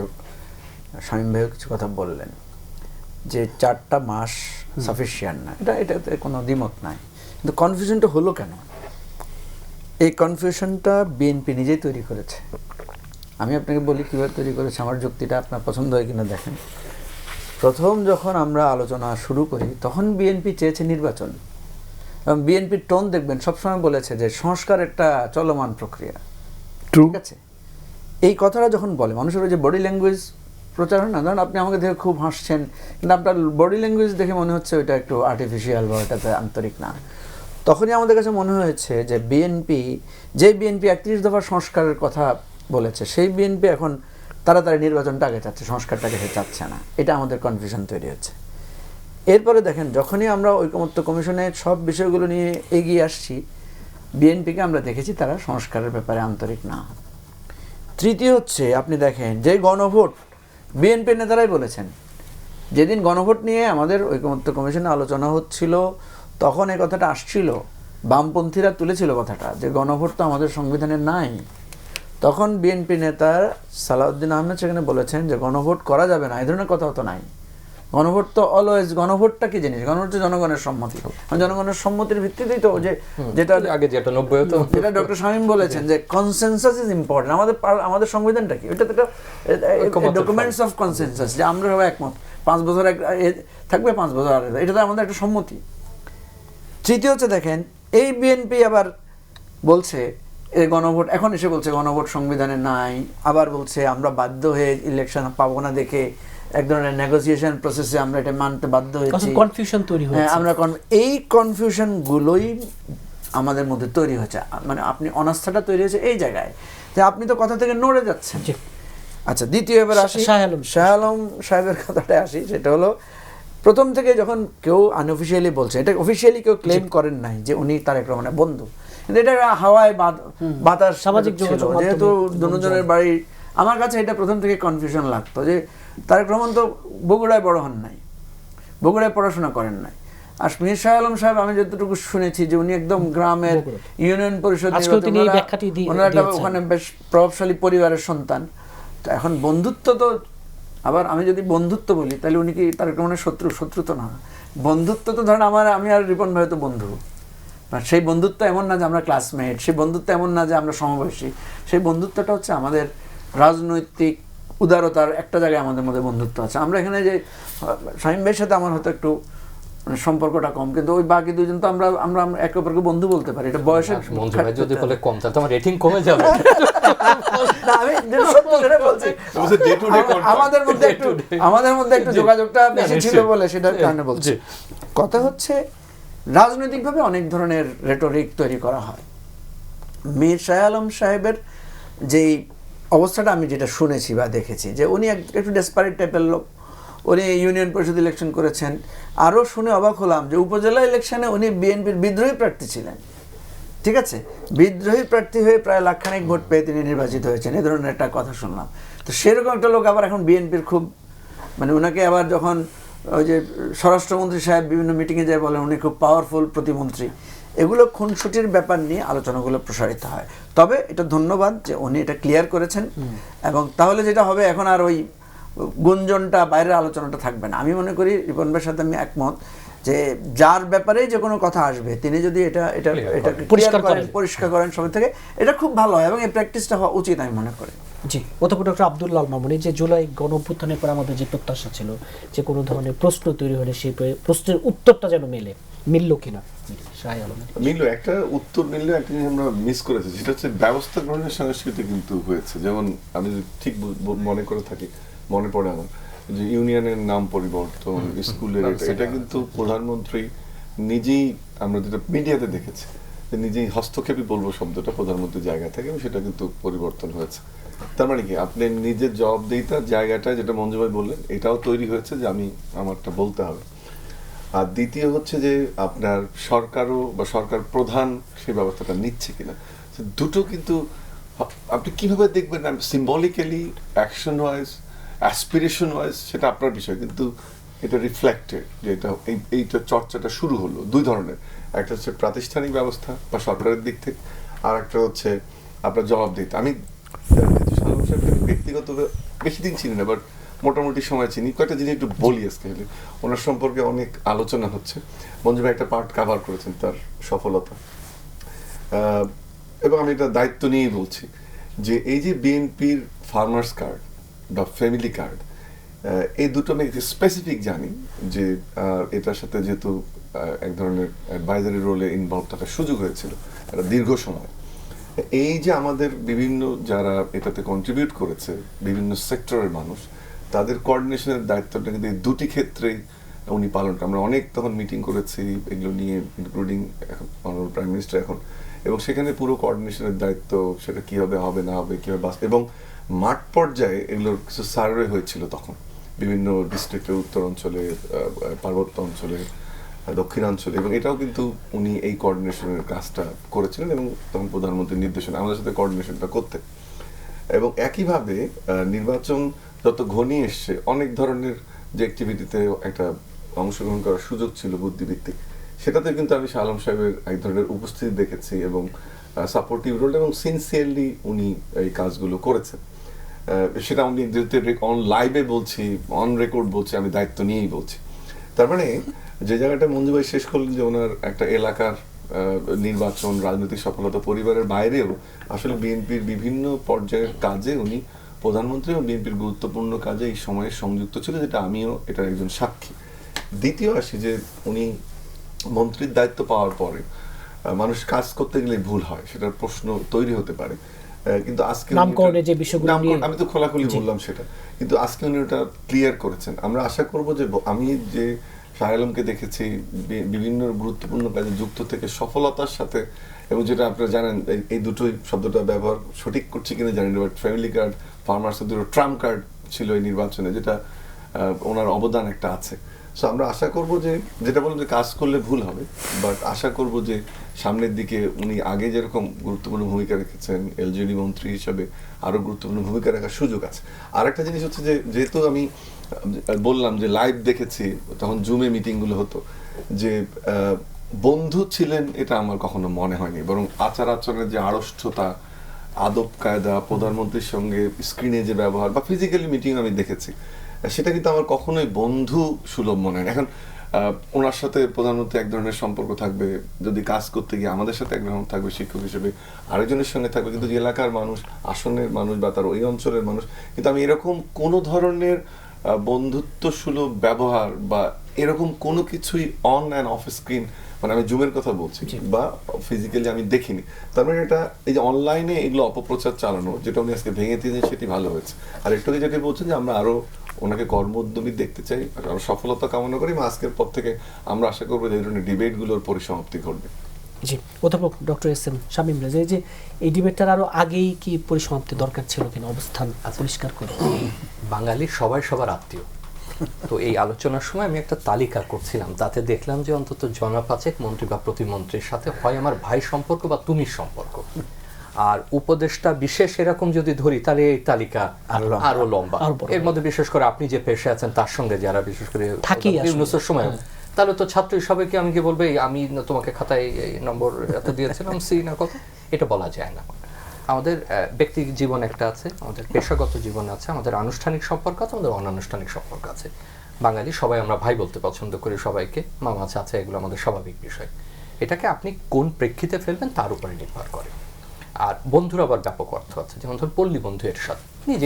শামীম ভাইও কিছু কথা বললেন যে 4টা মাস সাফিসিয়েন্ট না, এটাতে কোনো দ্বিমত নাই। কিন্তু কনফিউশনটা হলো কেন? এই কনফিউশনটা বিএনপি নিজেই তৈরি করেছে। আমি আপনাকে বলি কীভাবে তৈরি করেছে, আমার যুক্তিটা আপনার পছন্দ হয় কিনা দেখেন। প্রথম যখন আমরা আলোচনা শুরু করি তখন বিএনপি চেয়েছে নির্বাচন, এবং বিএনপির টোন দেখবেন সবসময় বলেছে যে সংস্কার একটা চলমান প্রক্রিয়া, ঠিক আছে? এই কথাটা যখন বলে, মানুষের যে বডি ল্যাঙ্গুয়েজ প্রচারণা, ধরুন আপনি আমাকে দেখে খুব হাসছেন, কিন্তু আপনার বডি ল্যাঙ্গুয়েজ দেখে মনে হচ্ছে ওইটা একটু আর্টিফিশিয়াল বা ওটাতে আন্তরিক না। তখনই আমাদের কাছে মনে হয়েছে যে বিএনপি 31 দফার সংস্কারের কথা বলেছে, সেই বিএনপি এখন তাড়াতাড়ি নির্বাচনটা আগে চাচ্ছে, সংস্কারটাকে সে চাচ্ছে না। এটা আমাদের কনফিউশন তৈরি হচ্ছে। এরপরে দেখেন, যখনই আমরা ঐকমত্য কমিশনের সব বিষয়গুলো নিয়ে এগিয়ে আসছি, বিএনপিকে আমরা দেখেছি তারা সংস্কারের ব্যাপারে আন্তরিক না। তৃতীয় হচ্ছে, আপনি দেখেন যে গণভোট, বিএনপির নেতারাই বলেছেন, যেদিন গণভোট নিয়ে আমাদের ঐকমত্য কমিশনে আলোচনা হচ্ছিল, তখন এই কথাটা আসছিল, বামপন্থীরা তুলেছিল কথাটা যে গণভোট তো আমাদের সংবিধানে নাই। তখন বিএনপি নেতা সালাউদ্দিন আহমেদ সেখানে বলেছেন যে গণভোট করা যাবে না, এই ধরনের কথাও তো নাই। গণভোট তো অলওয়েজ, গণভোটটা কি জিনিস? গণভোট হচ্ছে জনগণের সম্মতি। জনগণের সম্মতির ভিত্তিতেই তো যেটা আগে যেটা 90 হতো, যেটা ডক্টর শামীম বলেছেন যে কনসেনসাস ইজ ইম্পর্টেন্ট। আমাদের সংবিধানটা কি? এটা তো ডকুমেন্টস অফ কনসেনসাস, যে আমরা সবাই একমত 5 বছর থাকবে, 5 বছর আর এটা তো আমাদের একটা সম্মতি। তৃতীয় হচ্ছে দেখেন, এই বিএনপি আবার বলছে এই গণভোট, এখন এসে বলছে গণভোট সংবিধানে নাই, আবার বলছে আমরা বাধ্য হয়ে ইলেকশন পাবো না দেখে এক ধরনের নেগোসিয়েশন প্রসেসে আমরা এটা মানতে বাধ্য হয়েছি, কনফিউশন তৈরি হচ্ছে। আমরা এই কনফিউশন গুলোই আমাদের মধ্যে তৈরি হচ্ছে। মানে আপনি অনাস্থাটা তৈরি হয়েছে এই জায়গায় যে আপনি তো কথা থেকে নড়ে যাচ্ছেন। আচ্ছা, দ্বিতীয় এবার আসি, শাহ আলম সাহেবের কথাটা আসি। সেটা হলো, প্রথম থেকে যখন কেউ আনঅফিসিয়ালি বলছে, এটা অফিসিয়ালি কেউ ক্লেম করেন নাই যে উনি তারেক রহমানের বন্ধু, কিন্তু এটা হাওয়ায় বাতাস, সামাজিক যোগাযোগ, যেহেতু দুজনের বাড়ি। আমার কাছে এটা প্রথম থেকে কনফিউশন লাগতো যে তারেক রহমান তো বগুড়ায় বড় হন নাই, বগুড়ায় পড়াশোনা করেন নাই। আর মীর শাহ আলম সাহেব, আমি যতটুকু শুনেছি যে উনি একদম গ্রামের ইউনিয়ন পরিষদ, ওখানে বেশ প্রভাবশালী পরিবারের সন্তান। তো এখন বন্ধুত্ব তো, আবার আমি যদি বন্ধুত্ব বলি তাহলে উনি কি তারেক রহমানের শত্রু তো না। বন্ধুত্ব তো ধরেন আমি আর রিপন ভাই তো বন্ধু, সেই বন্ধুত্ব এমন না যে আমরা ক্লাসমেট, সেই বন্ধুত্ব এমন না যে আমরা সমবয়সী। সেই বন্ধুত্বটা হচ্ছে আমাদের রাজনৈতিক উদারতার একটা জায়গায় আমাদের মধ্যে বন্ধুত্ব আছে। আমরা এখানে যে শামীম ভাইয়ের সাথে আমার হয়তো একটু সম্পর্কটা কম, কিন্তু ওই বাকি দুজন তো আমরা একে অপরকে বন্ধু বলতে পারি। এটা বয়সের যদি বলে কম, তাহলে তোমার রেটিং কমে যাবে। আমাদের মধ্যে একটু যোগাযোগটা বেশি ছিল বলে সেটার কারণে বলছি। কথা হচ্ছে, রাজনৈতিকভাবে অনেক ধরনের রেটরিক তৈরি করা হয়। মীর শাহ আলম সাহেবের যেই অবস্থাটা আমি যেটা শুনেছি বা দেখেছি, যে উনি একটু ডেসপারেট টাইপের লোক, উনি ইউনিয়ন পরিষদ ইলেকশন করেছেন। আরও শুনে অবাক হলাম যে উপজেলা ইলেকশনে উনি বিএনপির বিদ্রোহী প্রার্থী ছিলেন। ঠিক আছে, বিদ্রোহী প্রার্থী হয়ে প্রায় লাখখানেক ভোট পেয়ে তিনি নির্বাচিত হয়েছেন, এ ধরনের একটা কথা শুনলাম। তো সেরকম একটা লোক আবার এখন বিএনপির খুব, মানে ওনাকে আবার যখন ওই যে স্বরাষ্ট্রমন্ত্রী সাহেব বিভিন্ন মিটিংয়ে যায় বলেন উনি খুব পাওয়ারফুল প্রতিমন্ত্রী, এগুলো খুনসুটির ব্যাপার নিয়ে আলোচনাগুলো প্রসারিত হয়। তবে এটা ধন্যবাদ যে উনি এটা ক্লিয়ার করেছেন, এবং তাহলে যেটা হবে, এখন আর ওই গুঞ্জনটা, বাইরের আলোচনাটা থাকবে না। আমি মনে করি রিপন ভাইয়ের সাথে আমি একমত যে যার ব্যাপারে যে কোনো কথা আসবে তিনি যদি এটা পরিষ্কার করেন সবাই থেকে, এটা খুব ভালো হয় এবং এই প্র্যাকটিসটা হওয়া উচিত আমি মনে করি। জি, অধ্যাপক ডক্টর আব্দুল্লাহ আল মামুন, যে জুলাই গণঅভ্যুত্থানের পর আমাদের যে প্রত্যাশা ছিল যে কোনো ধরনের প্রশ্ন তৈরি হলে সেই প্রশ্নের উত্তরটা যেন মিলল কিনা, মিলল, একটা উত্তর মিলল। একটা জিনিস আমরা মিস করেছি, সেটা হচ্ছে ব্যবস্থা গ্রহণের সংস্কৃতি কিন্তু হয়েছে। যেমন আমি ঠিক মনে করে থাকি, মনে পড়ে আমার যে ইউনিয়নের নাম পরিবর্তন, স্কুলের, এটা কিন্তু প্রধানমন্ত্রী নিজেই, আমরা যেটা মিডিয়াতে দেখেছি, নিজেই হস্তক্ষেপই বলবো শব্দটা প্রধানমন্ত্রীর জায়গা থেকে, সেটা কিন্তু পরিবর্তন হয়েছে। তার মানে কি, আপনি নিজের জবাবদিহিতার জায়গাটা, যেটা মঞ্জু ভাই বললেন, এটাও তৈরি হয়েছে যে আমি আমারটা বলতে হবে। আর দ্বিতীয় হচ্ছে যে আপনার সরকারও বা সরকার প্রধান সেই ব্যবস্থাটা নিচ্ছে কিনা, দুটো কিন্তু আপনি কিভাবে দেখবেন, symbolically, action wise, aspiration wise, সেটা আপনার বিষয়, কিন্তু এটা রিফ্লেক্টেড যে এইটা চর্চাটা শুরু হলো দুই ধরনের। একটা হচ্ছে প্রাতিষ্ঠানিক ব্যবস্থা বা সরকারের দিক থেকে, আর একটা হচ্ছে আপনার জবাবদিহিতা। আমি ব্যক্তিগত বেশি দিন চিনি না, বাট মোটামুটি সময় চিনি। কয়েকটা জিনিস একটু বলি আজকে, ওনার সম্পর্কে অনেক আলোচনা হচ্ছে। মঞ্জু ভাই একটা পার্ট কাভার করেছেন তার সফলতা, এবং আমি এটা দায়িত্ব নিয়েই বলছি যে এই যে বিএনপির ফার্মার্স কার্ড বা ফ্যামিলি কার্ড, এই দুটো আমি স্পেসিফিক জানি যে এটার সাথে যেহেতু এক ধরনের অ্যাডভাইজারি রোলে ইনভলভ থাকার সুযোগ হয়েছিল একটা দীর্ঘ সময়। এই যে আমাদের বিভিন্ন যারা এটাতে কন্ট্রিবিউট করেছে, বিভিন্ন সেক্টরের মানুষ, তাদের কোঅর্ডিনেশনের দায়িত্বটা কিন্তু এই দুটি ক্ষেত্রেই উনি পালন করেন। আমরা অনেক তখন মিটিং করেছি এগুলো নিয়ে, ইনক্লুডিং অনারেবল প্রাইম মিনিস্টার এখন, এবং সেখানে পুরো কোঅর্ডিনেশনের দায়িত্ব, সেটা কিভাবে হবে না হবে, কিভাবে এবং মাঠ পর্যায়ে এগুলোর কিছু সার্ভে হয়েছিল তখন বিভিন্ন ডিস্ট্রিক্টের, উত্তর অঞ্চলে, পার্বত্য অঞ্চলে, দক্ষিণাঞ্চলে, এবং এটাও কিন্তু উনি এই কোঅর্ডিনেশনের কাজটা করেছিলেন এবং তখন প্রধানমন্ত্রীর নির্দেশনা আমাদের সাথে কোঅর্ডিনেশনটা করতে। এবং একইভাবে নির্বাচন যত ঘনিয়ে এসছে, অনেক ধরনের যে অ্যাক্টিভিটিতে একটা অংশগ্রহণ করার সুযোগ ছিল বুদ্ধিভিত্তিক, সেটাতে কিন্তু আমি শাহ আলম সাহেবের এক ধরনের উপস্থিতি দেখেছি এবং সাপোর্টিভ রোল, এবং সিনসিয়ারলি উনি এই কাজগুলো করেছেন। সেটা আমি অন লাইভে বলছি, অন রেকর্ড বলছি, আমি দায়িত্ব নিয়েই বলছি। তার মানে যে জায়গাটা মঞ্জু ভাই শেষ করলেন যে ওনার একটা এলাকার নির্বাচন, রাজনৈতিক সফলতা, পরিবারের বাইরেও আসলে বিএনপির বিভিন্ন পর্যায়ের কাজে উনি প্রধানমন্ত্রী এবং বিএনপির গুরুত্বপূর্ণ কাজে এই সময়ে সংযুক্ত ছিল, যেটা আমিও এটার একজন সাক্ষী। দ্বিতীয় আসি যে উনি মন্ত্রীর দায়িত্ব পাওয়ার পরে মানুষ কাজ করতে গেলে ভুল হয়, সেটার প্রশ্ন তৈরি হতে পারে, কিন্তু আজকে নামকরণে যে বিষয়গুলো নিয়ে আমি তো খোলাখুলি বললাম সেটা, কিন্তু আজকে উনি ওটা ক্লিয়ার করেছেন। আমরা আশা করব যে আমি যে শাহ আলমকে দেখেছি বিভিন্ন গুরুত্বপূর্ণ কাজে যুক্ত থেকে সফলতার সাথে, এবং যেটা আপনারা জানেন এই দুটোই শব্দটা ব্যবহার সঠিক করছি কিনা জানেন, বাট ফ্যামিলি কার্ড, ফার্মার্সের দুটো ট্রাম্প কার্ড ছিল এই নির্বাচনে, যেটা ওনার অবদান একটা আছে। সো আমরা আশা করব যে, যেটা বললাম যে কাজ করলে ভুল হবে, বাট আশা করব যে সামনের দিকে উনি আগে যেরকম গুরুত্বপূর্ণ ভূমিকা রেখেছেন এলজিডি মন্ত্রী হিসেবে, আরো গুরুত্বপূর্ণ ভূমিকা রাখার সুযোগ আছে। আর একটা জিনিস হচ্ছে যে, যেহেতু আমি বললাম যে লাইভ দেখেছি, তখন জুমে মিটিংগুলো হতো, যে বন্ধু ছিলেন এটা আমার কখনো মনে হয়নি, বরং আচার আচরণের যে আড়ষ্টতা, আদব কায়দা, প্রধানমন্ত্রীর সঙ্গে স্ক্রিনে যে ব্যবহার বা ফিজিক্যালি মিটিং আমি দেখেছি, সেটা কিন্তু আমার কখনোই বন্ধু সুলভ মনে হয়। এখন ওনার সাথে প্রধানমন্ত্রী এক ধরনের সম্পর্ক থাকবে, যদি কাজ করতে গিয়ে আমাদের সাথে এক ধরনের থাকবে শিক্ষক হিসেবে, আরেকজনের সঙ্গে থাকবে, কিন্তু এলাকার মানুষ, আসনের মানুষ বা তার ওই অঞ্চলের মানুষ, কিন্তু আমি এরকম কোনো ধরনের বন্ধুত্ব সুলভ ব্যবহার বা এরকম কোনো কিছুই অন অ্যান্ড অফ স্ক্রিন, মানে আমি জুমের কথা বলছি, বা ফিজিক্যালি আমি দেখিনি। তার মানে এটা এই যে অনলাইনে এগুলো অপপ্রচার চালানো, যেটা উনি আজকে ভেঙে দিয়েছেন, সেটি ভালো হয়েছে। আর একটু যেটা বলছেন যে আমরা আরো ওনাকে কর্মোদ্যমী দেখতে চাই, আরো সফলতা কামনা করি, আজকের পর থেকে আমরা আশা করবো যে এই ধরনের ডিবেটগুলোর পরিসমাপ্তি ঘটবে। জি, অধ্যাপক doctor S M Shamim Reza, যে এই ডিবেটটার আরো আগেই কি পরিসমাপ্তি দরকার ছিল কিনা, অবস্থান পরিষ্কার করে? বাঙালি সবাই সবার আত্মীয়, তো এই আলোচনার সময় আমি একটা তালিকা করছিলাম, তাতে দেখলাম যে অন্তত জনা 5 মন্ত্রী বা প্রতিমন্ত্রীর সাথে হয় আমার ভাই সম্পর্ক বা তুমির সম্পর্ক, আর উপদেষ্টা বিশেষ এরকম যদি ধরি তাহলে এই তালিকা আরো লম্বা। এর মধ্যে বিশেষ করে আপনি যে পেশে আছেন তার সঙ্গে যারা বিশেষ করে ইউনুসের সময়, তাহলে তো ছাত্র সবাইকে আমি কি বলবো আমি তোমাকে খাতায় এই নম্বর এত দিয়েছিলাম সি না কত, এটা বলা যায় না। আমাদের ব্যক্তি জীবন একটা আছে, আমাদের পেশাগত জীবন আছে, আমাদের আনুষ্ঠানিক সম্পর্ক আছে, আমাদের অনানুষ্ঠানিক সম্পর্ক আছে। বাঙালি সবাই আমরা ভাই বলতে পছন্দ করি সবাইকে, মামা চাচা, এগুলো আমাদের স্বাভাবিক বিষয়। এটাকে আপনি কোন প্রেক্ষিতে ফেলবেন তার উপরে নির্ভর করে। আর বন্ধুর আবার ব্যাপক অর্থ আছে, যেমন ধরুন পল্লী বন্ধু এরশাদ,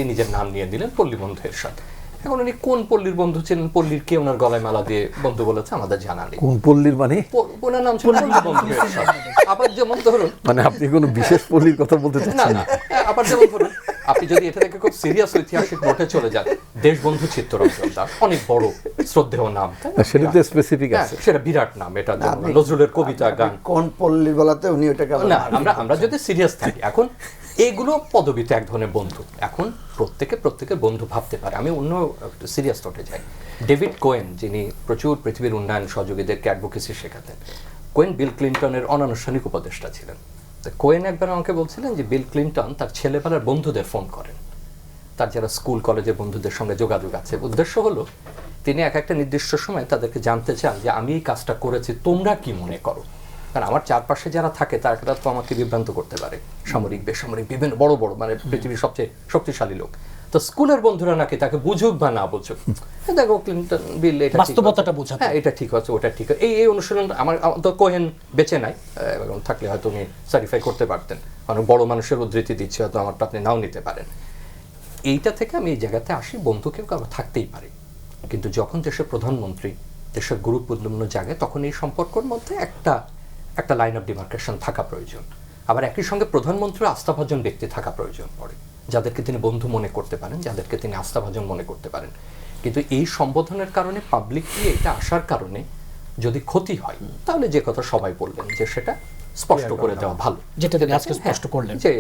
নিজের নাম নিয়ে দিলেন পল্লী বন্ধু এরশাদ। এখন উনি কোন পল্লীর বন্ধু ছিলেন, পল্লীর কে ওনার গলায় মালা দিয়ে বন্ধু বলেছে আমাদের জানা নেই। কোন পল্লীর মানে? ওনার নাম ছিল পল্লী বন্ধু এরশাদ। আবার যেমন ধরুন, মানে আপনি কোনো বিশেষ পল্লীর কথা বলতে চাচ্ছেন না? আবার যেমন ধরুন, আপনি যদি এটা থেকে খুব সিরিয়াস ঐতিহাসিক নোটে চলে যান, দেশবন্ধু চিত্তরঞ্জন দাস, অনেক বড় শ্রদ্ধেয় নাম, সেটা তো স্পেসিফিক আছে, সেটা বিরাট নাম, এটা নজরুলের কবিতা গান। কোন পল্লী বলাতে উনি ওটাকে না, আমরা যদি সিরিয়াস থাকি, এখন এগুলো পদবিতে এক ধরনের বন্ধু, এখন প্রত্যেকের বন্ধু ভাবতে পারে। আমি অন্য সিরিয়াস নোটে যাই। ডেভিড কোয়েন, যিনি প্রচুর পৃথিবীর উন্নয়ন সহযোগীদেরকে অ্যাডভোকেসি শেখাতেন, কোয়েন বিল ক্লিন্টনের অনানুষ্ঠানিক উপদেষ্টা ছিলেন। তো কোয়েন একবার আমাকে বলছিলেন যে বিল ক্লিন্টন তার ছেলেবেলার বন্ধুদের ফোন করেন, তার যারা স্কুল কলেজের বন্ধুদের সঙ্গে যোগাযোগ আছে। উদ্দেশ্য হলো তিনি একটা নির্দিষ্ট সময় তাদেরকে জানতে চান যে আমি এই কাজটা করেছি, তোমরা কি মনে করো। কারণ আমার চারপাশে যারা থাকে তারা তো আমাকে বিভ্রান্ত করতে পারে, সামরিক বেসামরিক বিভিন্ন বড় বড় মানে পৃথিবীর সবচেয়ে শক্তিশালী লোক। তো স্কুলের বন্ধুরা নাকি তাকে বুঝুক বা না বুঝুক, দেখো ক্লিন্টন বিল এটা বাস্তবতাটা বোঝাতে, হ্যাঁ এটা ঠিক আছে, ওটা ঠিক আছে। এই অনুশীলন আমার তো কোহেন বেঁচে নাই, থাকলে হয়তো উনি সার্টিফাই করতে পারতেন। অনেক বড় মানুষের উদ্ধৃতি দিচ্ছে, হয়তো আমারটা আপনি নাও নিতে পারেন। এইটা থেকে আমি এই জায়গাতে আসি, বন্ধু কেউ থাকতেই পারে, কিন্তু যখন দেশের প্রধানমন্ত্রী দেশের গুরুত্বপূর্ণ জায়গায়, তখন এই সম্পর্কের মধ্যে একটা লাইন অফ ডিমার্কেশন থাকা প্রয়োজন। আবার একই সঙ্গে প্রধানমন্ত্রী আস্থাভাজন ব্যক্তি থাকা প্রয়োজন পড়ে, যাদেরকে তিনি বন্ধু মনে করতে পারেন, যাদেরকে তিনি আস্থাভাজন মনে করতে পারেন। কিন্তু এই সম্বোধনের কারণে, পাবলিকলি এটা আসার কারণে যদি ক্ষতি হয়, তাহলে যে কথা সবাই বললেন যে সেটা স্পষ্ট করে দেওয়া ভালো, যেটা তিনি আজকে স্পষ্ট করলেন যে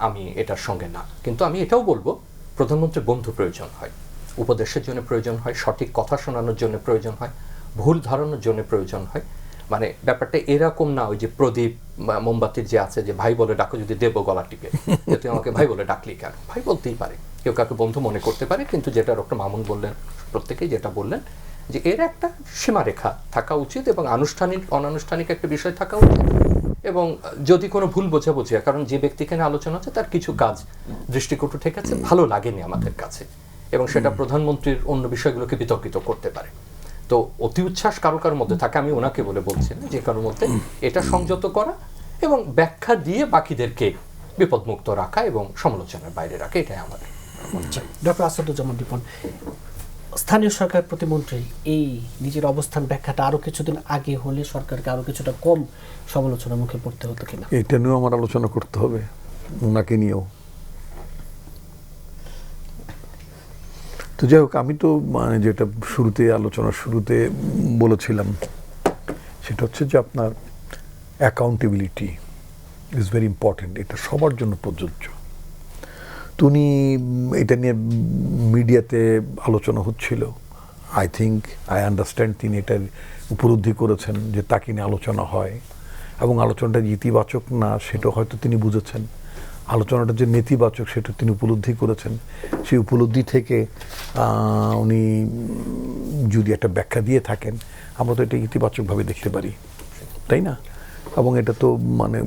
আমি এটার সঙ্গে না। কিন্তু আমি এটাও বলবো, প্রধানমন্ত্রীর বন্ধু প্রয়োজন হয়, উপদেশের জন্য প্রয়োজন হয়, সঠিক কথা শোনানোর জন্য প্রয়োজন হয়, ভুল ধারণার জন্য প্রয়োজন হয়। মানে ব্যাপারটা এরকম না ওই যে প্রদীপ মোমবাতির যে আছে, যে ভাই বলে ডাকো, যদি দেবো গলা টিপে, যে তুই আমাকে ভাই বলে ডাকলি কেন? ভাই বলতেই পারে, কেউ কাউকে বন্ধু মনে করতে পারে, কিন্তু যেটা ডক্টর মামুন বললেন, প্রত্যেকেই যেটা বললেন, যে এর একটা সীমারেখা থাকা উচিত এবং আনুষ্ঠানিক অনানুষ্ঠানিক একটা বিষয় থাকা উচিত। এবং যদি কোনো ভুল বোঝাবুঝি হয়, কারণ যে ব্যক্তিকে নিয়ে আলোচনা হচ্ছে তার কিছু কাজ দৃষ্টিকটু ঠিক আছে, ভালো লাগেনি আমাদের কাছে, এবং সেটা প্রধানমন্ত্রীর অন্য বিষয়গুলোকে বিতর্কিত করতে পারে। তো অতি উচ্ছ্বাস কারো কারোর মধ্যে থাকে, আমি ওনাকে বলে বলছি না, যে কারোর মধ্যে এটা সংযত করা এবং ব্যাখ্যা দিয়ে বাকিদেরকে বিপদমুক্ত রাখা এবং সমালোচনার বাইরে রাখা, এটাই আমাদের। ডক্টর আসাদুজ্জামান রিপন, স্থানীয় সরকার প্রতিমন্ত্রী এই নিজের অবস্থান ব্যাখ্যাটা আরো কিছুদিন আগে হলে সরকারকে আরো কিছুটা কম সমালোচনার মুখে পড়তে হতো কিনা? এটা নিয়েও আমার আলোচনা করতে হবে, ওনাকে নিয়েও। তো যাই হোক, আমি তো মানে যেটা আলোচনার শুরুতে বলেছিলাম, সেটা হচ্ছে যে আপনার অ্যাকাউন্টেবিলিটি ইজ ভেরি ইম্পর্টেন্ট, এটা সবার জন্য প্রযোজ্য। তো উনি এটা নিয়ে মিডিয়াতে আলোচনা হচ্ছিল, আই আন্ডারস্ট্যান্ড তিনি এটা উপলব্ধি করেছেন যে তাকে নিয়ে আলোচনা হয়, এবং আলোচনাটা যে ইতিবাচক না সেটা হয়তো তিনি বুঝেছেন, আলোচনাটা যে নেতিবাচক সেটা তিনি উপলব্ধি করেছেন। সেই উপলব্ধি থেকে উনি যদি একটা ব্যাখ্যা দিয়ে থাকেন, আমরা তো এটা ইতিবাচকভাবে দেখতে পারি, তাই না? এবং এটা তো মানে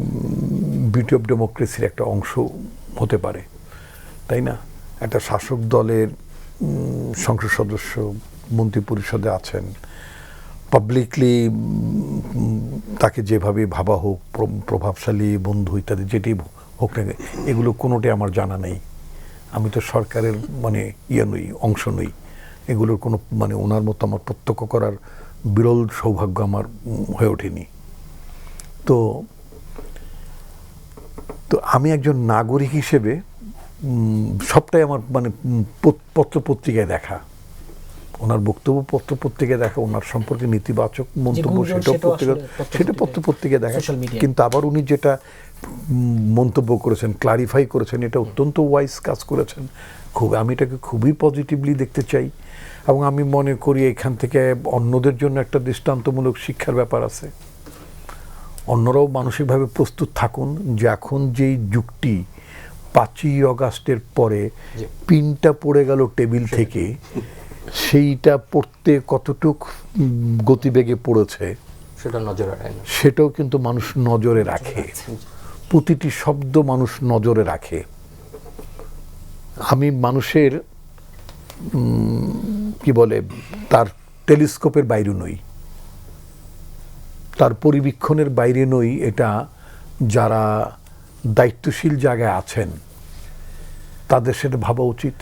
বিউটি অফ ডেমোক্রেসির একটা অংশ হতে পারে, তাই না? একটা শাসক দলের সংসদ সদস্য মন্ত্রী পরিষদে আছেন, পাবলিকলি তাকে যেভাবে ভাবা হোক, প্রভাবশালী বন্ধু ইত্যাদি যেটি হোক না, এগুলো কোনোটাই আমার জানা নেই। আমি তো সরকারের মানে অংশ নই, এগুলোর কোনো মানে ওনার মতো আমার প্রত্যক্ষ করার বিরল সৌভাগ্য আমার হয়ে ওঠেনি। তো আমি একজন নাগরিক হিসেবে সবটাই আমার মানে পত্রপত্রিকায় দেখা, ওনার বক্তব্য পত্রপত্রিকায় দেখা, ওনার সম্পর্কে নেতিবাচক মন্তব্য সেটা পত্রপত্রিকায় দেখা। কিন্তু আবার উনি যেটা মন্তব্য করেছেন, ক্লারিফাই করেছেন, এটা অত্যন্ত ওয়াইজ কাজ করেছেন। আমি এটাকে খুবই পজিটিভলি দেখতে চাই, এবং আমি মনে করি এখান থেকে অন্যদের জন্য একটা দৃষ্টান্তমূলক শিক্ষার ব্যাপার আছে। অন্যরাও মানসিকভাবে প্রস্তুত থাকুন যে এখন যেই যুগটি 5ই অগাস্টের পরে পিনটা পড়ে গেল টেবিল থেকে, সেইটা পড়তে কতটুক গতিবেগে পড়েছে সেটাও কিন্তু মানুষ নজরে রাখে, প্রতিটি শব্দ মানুষ নজরে রাখে। আমি মানুষের কি বলে তার টেলিস্কোপের বাইরে নই, তার পরিবীক্ষণের বাইরে নই, এটা যারা দায়িত্বশীল জায়গায় আছেন তাদের সেটা ভাবা উচিত।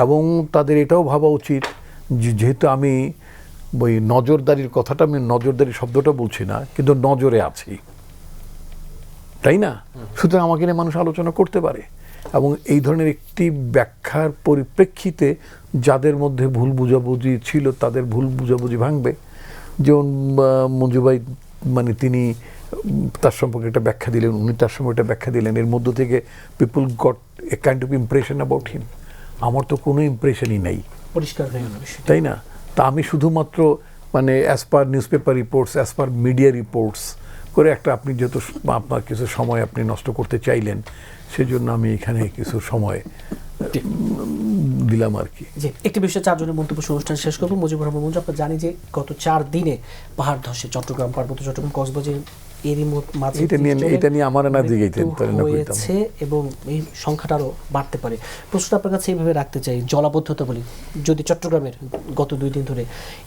এবং তাদের এটাও ভাবা উচিত যে যেহেতু আমি ওই নজরদারির কথাটা, আমি নজরদারি শব্দটা বলছি না, কিন্তু নজরে আছি, তাই না? সুতরাং আমাকে নিয়ে মানুষ আলোচনা করতে পারে, এবং এই ধরনের একটি ব্যাখ্যার পরিপ্রেক্ষিতে যাদের মধ্যে ভুল বুঝাবুঝি ছিল তাদের ভুল বুঝাবুঝি ভাঙবে। যেমন মঞ্জু ভাই মানে তিনি তার সম্পর্কে একটা ব্যাখ্যা দিলেন, উনি তার সম্পর্কে একটা ব্যাখ্যা দিলেন, এর মধ্য থেকে people got a kind of impression about him. আমার তো কোনো ইমপ্রেশনই নেই, পরিষ্কার হয়ে গেল, তাই না? তা আমি শুধুমাত্র মানে as per news paper reports, as per media reports করে একটা, আপনি যেহেতু আপনার কিছু সময় আপনি নষ্ট করতে চাইলেন, সেজন্য আমি এখানে কিছু সময় দিলাম আর কি। যে একটি বিষয়ে 4 জনের মন্তব্য অনুষ্ঠান শেষ করবো। মুজিবুর রহমান মঞ্জু, আপনারা জানি যে গত 4 দিনে পাহাড় ধসে চট্টগ্রাম, পার্বত্য চট্টগ্রাম, কক্সবাজার এরই মাঝে এটা নিয়ে আমার না দিকেইতেন হয়েছে, এবং এই সংখ্যাটা আরো বাড়তে পারে। প্রশ্নটা আপনার কাছে এইভাবে রাখতে চাই, জলাবদ্ধতা বলি, যদি চট্টগ্রামের গত 2 দিন ধরে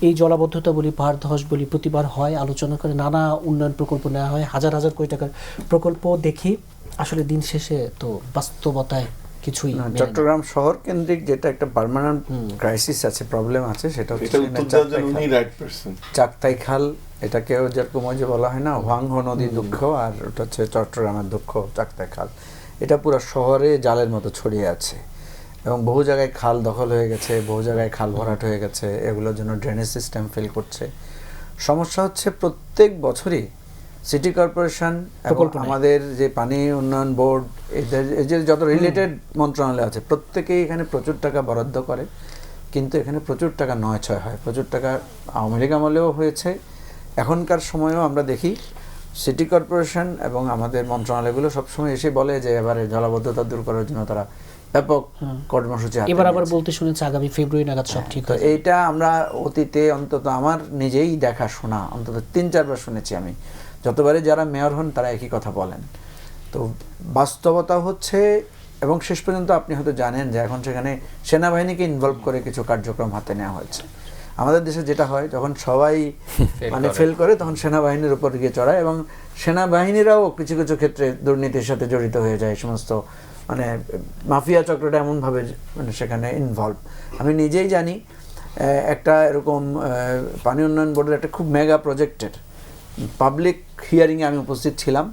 এই জলাবদ্ধতা বলি, পাহাড় ধস বলি, প্রতিবার হয়, আলোচনা করে নানা উন্নয়ন প্রকল্প নেওয়া হয়, হাজার হাজার কোটি টাকার প্রকল্প দেখি, আসলে দিন শেষে তো বাস্তবতায় কিছুই। চট্টগ্রাম শহর কেন্দ্রিক যেটা একটা পার্মানেন্ট ক্রাইসিস আছে, প্রবলেম আছে, সেটা হচ্ছে চাকতাই খাল, এটাকেও যেরকম যে বলা হয় না, হোয়াংহো নদীর দুঃখ, আর ওটা হচ্ছে চট্টগ্রামের দুঃখ, চাকতাই খাল। এটা পুরো শহরে জালের মতো ছড়িয়ে আছে এবং বহু জায়গায় খাল দখল হয়ে গেছে, বহু জায়গায় খাল ভরাট হয়ে গেছে, এগুলোর জন্য ড্রেনেজ সিস্টেম ফেল করছে। সমস্যা হচ্ছে প্রত্যেক বছরই সিটি কর্পোরেশন এবং আমাদের যে পানি উন্নয়ন বোর্ড, এই যে যত রিলেটেড মন্ত্রণালয় আছে প্রত্যেকেই এখানে প্রচুর টাকা বরাদ্দ করে, কিন্তু এখানে প্রচুর টাকা নয় ছয় হয়। প্রচুর টাকা আওয়ামী লীগ আমলেও হয়েছে, এখনকার সময়েও আমরা দেখি সিটি কর্পোরেশন এবং আমাদের মন্ত্রণালয়গুলো সবসময় এসে বলে যে এবারে জলাবদ্ধতা দূর করার জন্য তারা ব্যাপক কর্মসূচি হাতে এবার আবার নিয়েছে। বলতে শুনেছি আগামী ফেব্রুয়ারি নাগাদ সব ঠিক তো হয়ে এইটা আমরা অতীতে অন্তত আমার নিজেই দেখা শোনা অন্তত 3-4 বার শুনেছি আমি, যতবারই যারা মেয়র হন তারা একই কথা বলেন। তো বাস্তবতা হচ্ছে, এবং শেষ পর্যন্ত আপনি হয়তো জানেন যে এখন সেখানে সেনাবাহিনীকে ইনভলভ করে কিছু কার্যক্রম হাতে নেওয়া হয়েছে। আমাদের দেশে যেটা হয়, যখন সবাই মানে ফেল করে তখন সেনাবাহিনীর উপর গিয়ে চড়ায়, এবং সেনাবাহিনীরাও কিছু কিছু ক্ষেত্রে দুর্নীতির সাথে জড়িত হয়ে যায়। সমস্ত মানে মাফিয়া চক্রটা এমনভাবে মানে সেখানে ইনভলভ। আমি নিজেই জানি একটা এরকম পানি উন্নয়ন বোর্ডের একটা খুব মেগা প্রজেক্টের পাবলিক হিয়ারিংয়ে আমি উপস্থিত ছিলাম।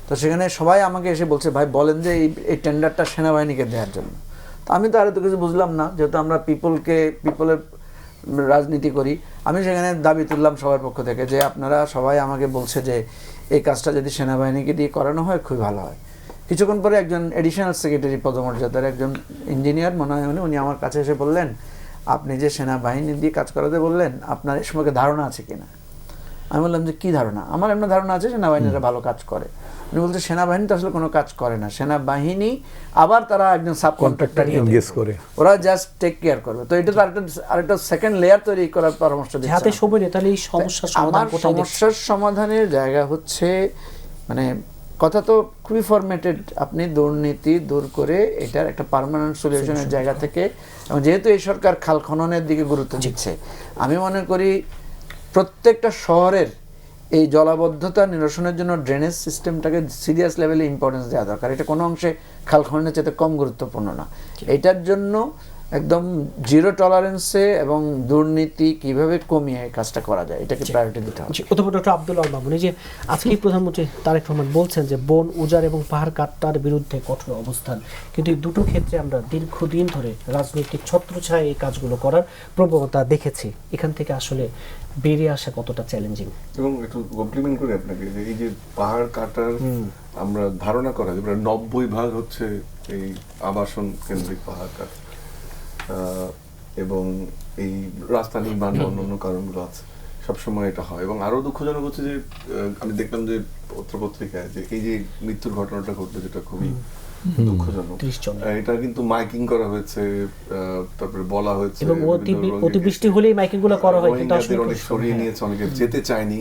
তো সেখানে সবাই আমাকে এসে বলছে, ভাই বলেন যে এই টেন্ডারটা সেনাবাহিনীকে দেওয়ার জন্য। তো আমি তো আর তো কিছু বুঝলাম না, যেহেতু আমরা পিপলের রাজনীতি করি। আমি সেখানে দাবি তুললাম সবার পক্ষ থেকে যে আপনারা সবাই আমাকে বলছে যে এই কাজটা যদি সেনাবাহিনীকে দিয়ে করানো হয় খুবই ভালো হয়। কিছুক্ষণ পরে একজন এডিশনাল সেক্রেটারি পদমর্যাদার একজন ইঞ্জিনিয়ার মনে হয় উনি আমার কাছে এসে বললেন, আপনি যে সেনাবাহিনী দিয়ে কাজ করাতে বললেন, আপনার এর সম্পর্কে ধারণা আছে কিনা? আমি বললাম যে কী ধারণা? আমার এমন ধারণা আছে সেনাবাহিনীরা ভালো কাজ করে। উনি বলছে সেনাবাহিনী তো আসলে কোনো কাজ করে না, সেনাবাহিনী আবার তারা একজন সাব কন্ট্রাক্টর এনগেজ করে, ওরা জাস্ট টেক কেয়ার করবে। তো এটা তো আরেকটা সেকেন্ড লেয়ার তৈরি করার পরামর্শ দিচ্ছে। হাতে সময় নেই, তাহলে এই সমস্যার সমাধান আমার কোথায় দেখছেন? সমস্যার সমাধানের জায়গা হচ্ছে, মানে কথা তো খুবই ফরম্যাটেড, আপনি দুর্নীতি দূর করে এটার একটা পার্মানেন্ট সলিউশনের জায়গা থেকে, এবং যেহেতু এই সরকার খাল খননের দিকে গুরুত্ব দিচ্ছে, আমি মনে করি প্রত্যেকটা শহরের এই জলাবদ্ধতা নিরসনের জন্য ড্রেনেজ সিস্টেমটাকে সিরিয়াস লেভেলে ইম্পর্টেন্স দেওয়া দরকার। এটা কোনো অংশে খাল খননের চাইতে কম গুরুত্বপূর্ণ না। এটার জন্য একদম জিরো টলারেন্সে এবং দুর্নীতি কিভাবে কমিয়ে কাজটা করা যায় এটাকে প্রায়োরিটি দিতে হবে। অধ্যাপক ডক্টর আব্দুল আল মামুন, এই যে আজকেই প্রধানমন্ত্রী তারেক রহমান বলছেন যে বন উজাড় এবং পাহাড় কাটার বিরুদ্ধে কঠোর অবস্থান, কিন্তু এই দুটো ক্ষেত্রে আমরা দীর্ঘদিন ধরে রাজনৈতিক ছত্রছায়া এই কাজগুলো করার প্রবণতা দেখেছি। এখান থেকে আসলে বেরিয়ে আসা কতটা চ্যালেঞ্জিং? এবং একটু কমপ্লিমেন্ট করি আপনাকে, যে এই যে পাহাড় কাটার আমরা ধারণা করা যে প্রায় 90% হচ্ছে এই আবাসন কেন্দ্রিক পাহাড় কাটা, এবং এই রাস্তা নির্মাণ অন্যান্য কারণগুলো আছে, সবসময় এটা হয়। এবং আরো দুঃখজনক হচ্ছে যে আমি দেখলাম যে পত্রপত্রিকায় যে এই যে মৃত্যুর ঘটনাটা ঘটলো, যেটা খুবই দুঃখজনক, এটা কিন্তু মাইকিং করা হয়েছে, তারপরে বলা হয়েছে, এবং অতিবৃষ্টি হলেই মাইকিং গুলো করা হয়, কিন্তু আসলে অনেক সরিয়ে নিয়েছে, অনেকে যেতে চায়নি।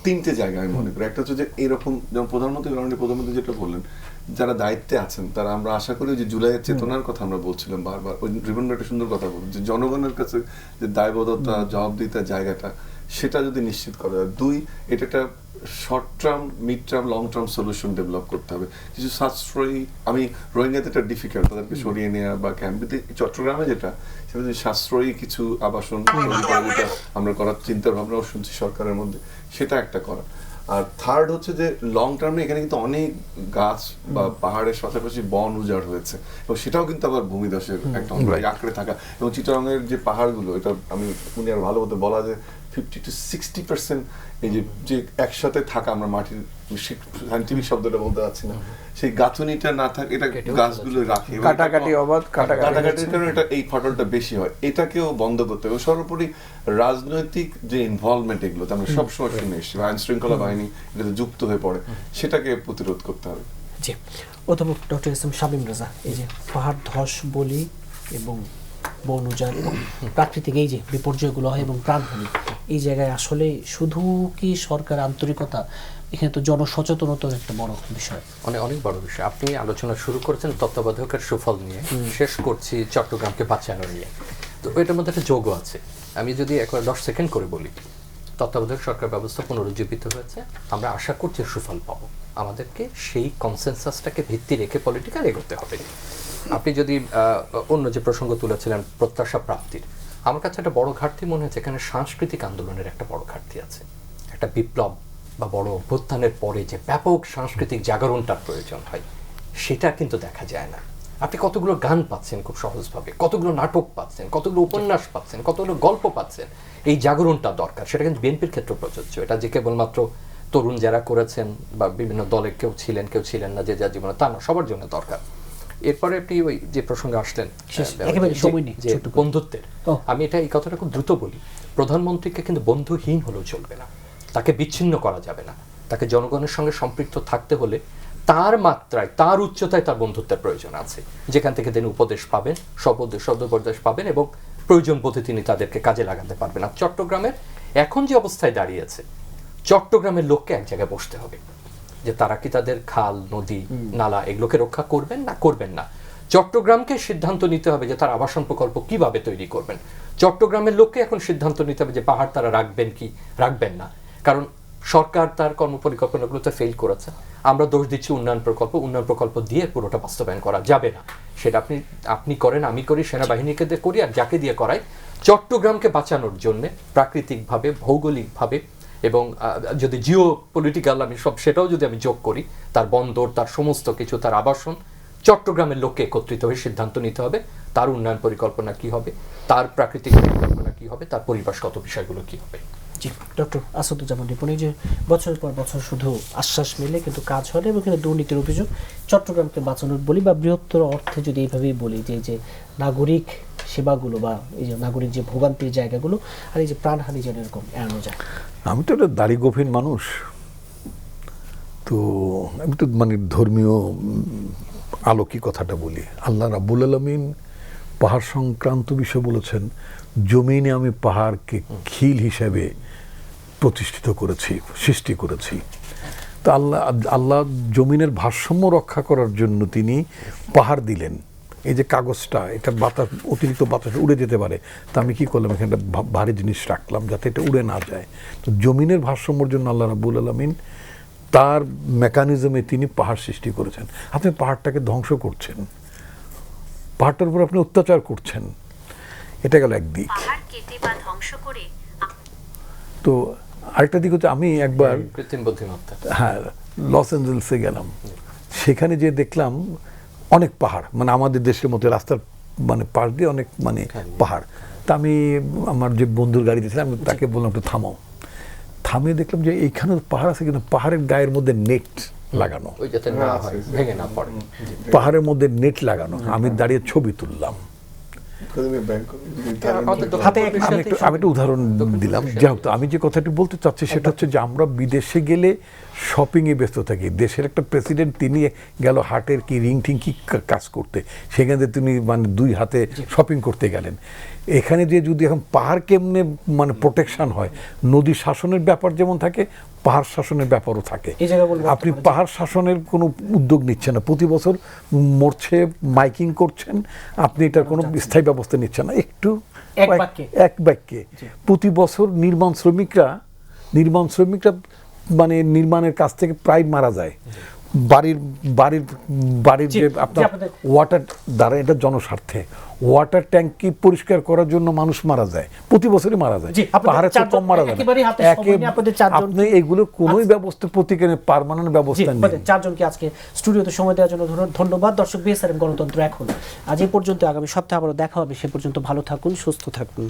3টে জায়গা আমি মনে করি। একটা হচ্ছে যে এরকম, যেমন প্রধানমন্ত্রী যেটা বললেন, যারা দায়িত্বে আছেন তারা, আমরা আশা করি যে জুলাইয়ের চেতনার কথা আমরা বলছিলাম বারবার, ওই রিবন একটা সুন্দর কথা বলুন যে জনগণের কাছে যে দায়বদ্ধতা, জবাবদিহিতার জায়গাটা, সেটা যদি নিশ্চিত করা যায়। 2, এটা একটা short term, mid term, long term solution develop করতে হবে। কিছু সাশ্রয়ী, আমি রোহিঙ্গাতে এটা ডিফিকাল্ট, তাদেরকে সরিয়ে নেওয়া বা ক্যাম্পে, চট্টগ্রামে যেটা, সেটা যদি সাশ্রয়ী কিছু আবাসন তৈরি করা, যেটা আমরা করার চিন্তা ভাবনাও শুনছি সরকারের মধ্যে, সেটা একটা করা। আর থার্ড হচ্ছে যে লং টার্মে এখানে কিন্তু অনেক গাছ বা পাহাড়ের পাশাপাশি বন উজাড় হয়েছে, এবং সেটাও কিন্তু আবার ভূমিধসের একটা আঁকড়ে থাকা। এবং চিটাগাংয়ের যে পাহাড়গুলো, এটা আমি উনি আর ভালো মতো বলা যে 50 to 60% এই যে একসাথে থাকা, আমরা মাটির সাইন্টিফিক শব্দটা বলতে পারছি না, সেই গাঁথুনিটা না থাকে, এটা গাছগুলো রাখে, কাটাকাটির কারণে এটা এই ফাটলটা বেশি হয়। এটাকেও বন্ধ করতে হবে। সর্বোপরি রাজনৈতিক যে ইনভলভমেন্ট, এগুলোতে আমরা সবসময় শুনে এসেছি, আইন শৃঙ্খলা বাহিনী এটাতে যুক্ত হয়ে পড়ে, সেটাকে প্রতিরোধ করতে হবে। জি, অধ্যাপক doctor S M Shamim Reza, এই যে পাহাড় ধস বলি এবং বন উজাড় এবং প্রাকৃতিক এই যে বিপর্যয়গুলো হয় এবং প্রাণহানি, এই জায়গায় আসলে শুধু কি সরকার আন্তরিকতা, এখানে তো জনসচেতনতার একটা বড় বিষয়, অনেক বড় বিষয়। আপনি আলোচনা শুরু করেছেন তত্ত্বাবধায়কের সুফল নিয়ে, শেষ করছি চট্টগ্রামকে বাঁচানো নিয়ে। তো এটার মধ্যে একটা যোগও আছে। আমি যদি একবার 10 সেকেন্ড করে বলি, তত্ত্বাবধায়ক সরকার ব্যবস্থা পুনরুজ্জীবিত হয়েছে, আমরা আশা করছি সুফল পাবো। আমাদেরকে সেই কনসেনসাসটাকে ভিত্তি রেখে পলিটিক্যাল এগোতে হবে। আপনি যদি অন্য যে প্রসঙ্গ তুলেছিলেন প্রত্যাশা প্রাপ্তির, আমার কাছে একটা বড় ঘাটতি মনে হচ্ছে এখানে সাংস্কৃতিক আন্দোলনের একটা বড় ঘাটতি আছে। একটা বিপ্লব বা বড় অভ্যুত্থানের পরে যে ব্যাপক সাংস্কৃতিক জাগরণটার প্রয়োজন হয়, সেটা কিন্তু দেখা যায় না। আপনি কতগুলো গান পাচ্ছেন খুব সহজভাবে, কতগুলো নাটক পাচ্ছেন, কতগুলো উপন্যাস পাচ্ছেন, কতগুলো গল্প পাচ্ছেন। এই জাগরণটা দরকার, সেটা কিন্তু বিএনপির ক্ষেত্রে প্রযোজ্য। এটা যে কেবলমাত্র তরুণ যারা করেছেন বা বিভিন্ন দলে কেউ ছিলেন না, যে যার জীবনে, তা না, সবার জন্য দরকার। এরপরে আপনি ওই যে প্রসঙ্গে আসলেন যে বন্ধুত্বের, আমি এই কথাটা খুব দ্রুত বলি। প্রধানমন্ত্রীকে কিন্তু বন্ধুহীন হলেও চলবে না, তাকে বিচ্ছিন্ন করা যাবে না। তাকে জনগণের সঙ্গে সম্পৃক্ত থাকতে হলে তার মাত্রায়, তার উচ্চতায় তার বন্ধুত্বের প্রয়োজন আছে, যেখান থেকে তিনি উপদেশ পাবেন, শব্দোপদেশ পাবেন এবং প্রয়োজন বোধে তিনি তাদেরকে কাজে লাগাতে পারবেন। আর চট্টগ্রামের এখন যে অবস্থায় দাঁড়িয়েছে, চট্টগ্রামের লোককে এক জায়গায় বসতে হবে যে তারা কি তাদের খাল, নদী, নালা এগুলোকে রক্ষা করবেন না করবেন না। চট্টগ্রামকে সিদ্ধান্ত নিতে হবে যে তার আবাসন প্রকল্প কিভাবে তৈরি করবেন। চট্টগ্রামের লোককে এখন সিদ্ধান্ত নিতে হবে যে পাহাড় তারা রাখবেন কি রাখবেন না। কারণ সরকার তার কর্মপরিকল্পনাগুলোতে ফেল করেছে। আমরা দোষ দিচ্ছি উন্নয়ন প্রকল্প দিয়ে পুরোটা বাস্তবায়ন করা যাবে না। সেটা আপনি করেন, আমি করি, সেনাবাহিনীকে দিয়ে করি, আর যাকে দিয়ে করাই, চট্টগ্রামকে বাঁচানোর জন্য প্রাকৃতিকভাবে, ভৌগোলিকভাবে এবং যদি জিও পলিটিক্যাল সেটাও যদি আমি যোগ করি, তার বন্দর, তার সমস্ত কিছু, তার আবাসন, চট্টগ্রামের লোককে একত্রিত হয়ে সিদ্ধান্ত নিতে হবে তার উন্নয়ন পরিকল্পনা কি হবে, তার প্রাকৃতিক পরিকল্পনা কি হবে, তার পরিবেশগত বিষয়গুলো কি হবে। জি, ডক্টর আসাদুজ্জামান রিপন, এই যে বছরের পর বছর শুধু আশ্বাস মেলে কিন্তু কাজ হয় না এবং কিন্তু দুর্নীতির অভিযোগ, চট্টগ্রামকে বাঁচানোর বলি বা বৃহত্তর অর্থে যদি এইভাবেই বলি যে নাগরিক সেবাগুলো বা এই যে নাগরিক যে ভোগান্তির জায়গাগুলো আর এই যে প্রাণহানি যেন এরকম এড়ানো যায়। আমি তো একটা দাড়ি গভীর মানুষ, তো আমি তো মানে ধর্মীয় আলোকী কথাটা বলি। আল্লাহ রাব্বুল আলামিন পাহাড় সংক্রান্ত বিষয় বলেছেন, জমিনে আমি পাহাড়কে খিল হিসেবে প্রতিষ্ঠিত করেছি, সৃষ্টি করেছি। তো আল্লাহ জমিনের ভারসাম্য রক্ষা করার জন্য তিনি পাহাড় দিলেন। এই যে কাগজটা, এটা বাতাস, অতিরিক্ত বাতাস উড়ে যেতে পারে, তা আমি কি করলাম, এখানে ভারী জিনিস রাখলাম যাতে এটা উড়ে না যায়। তো জমিনের ভারসাম্যর জন্য আল্লাহ রাব্বুল আলামিন তার মেকানিজমে তিনি পাহাড় সৃষ্টি করেছেন। আপনি পাহাড়টাকে ধ্বংস করছেন, পাহাড়টার উপর আপনি অত্যাচার করছেন, এটা গেল একদিক। তো আরেকটা দিক হচ্ছে, আমি একবার কৃত্রিম বুদ্ধিমত্তা, হ্যাঁ, লস অ্যাঞ্জেলেসে গেলাম। সেখানে যে দেখলাম অনেক পাহাড়, মানে আমাদের দেশের মতো রাস্তার মানে পাশ দিয়ে অনেক মানে পাহাড়। তা আমি আমার যে বন্ধুর গাড়িতে ছিলাম, তাকে বললাম একটু থামাও। থামিয়ে দেখলাম যে এইখানে পাহাড় আছে, কিন্তু পাহাড়ের গায়ের মধ্যে নেট লাগানো, যাতে না হয়, ভেঙে না পড়ে। পাহাড়ের মধ্যে নেট লাগানো। আমি দাঁড়িয়ে ছবি তুললাম। আমি একটা উদাহরণ দিলাম। যাই হোক, আমি যে কথাটি বলতে চাচ্ছি সেটা হচ্ছে যে আমরা বিদেশে গেলে শপিংয়ে ব্যস্ত থাকি। দেশের একটা প্রেসিডেন্ট, তিনি গেল হাটের কি রিং টিং কি কাজ করতে, সেখানে তিনি মানে 2 হাতে শপিং করতে গেলেন। এখানে যে যদি এখন পাহাড় কেমনে মানে প্রোটেকশন হয়, নদী শাসনের ব্যাপার যেমন থাকে, পাহাড় শাসনের ব্যাপারও থাকে। আপনি পাহাড় শাসনের কোনো উদ্যোগ নিচ্ছেন না, প্রতি বছর মরছে, মাইকিং করছেন, আপনি এটার কোনো স্থায়ী ব্যবস্থা নিচ্ছেন না। একটু এক বাক্যে প্রতি বছর নির্মাণ শ্রমিকরা মানে নির্মাণের কাছ থেকে প্রায় মারা যায়। বাড়ির যে আপনার ওয়াটার দ্বারা, এটা জনস্বার্থে, ওয়াটার ট্যাঙ্কি পরিষ্কার করার জন্য মানুষ মারা যায়, প্রতি বছরই মারা যায়। পাহাড়ে তো কম মারা যায়। আপনি এগুলো কোনোই ব্যবস্থা প্রতিকারে পার্মানেন্ট ব্যবস্থা নেই। 4 জনকে আজকে স্টুডিওতে সময় দেওয়ার জন্য ধন্যবাদ। দর্শক, বিএসআরএম গণতন্ত্র এখন আজ এই পর্যন্ত। আগামী সপ্তাহে আবারও দেখা হবে। সে পর্যন্ত ভালো থাকুন, সুস্থ থাকুন।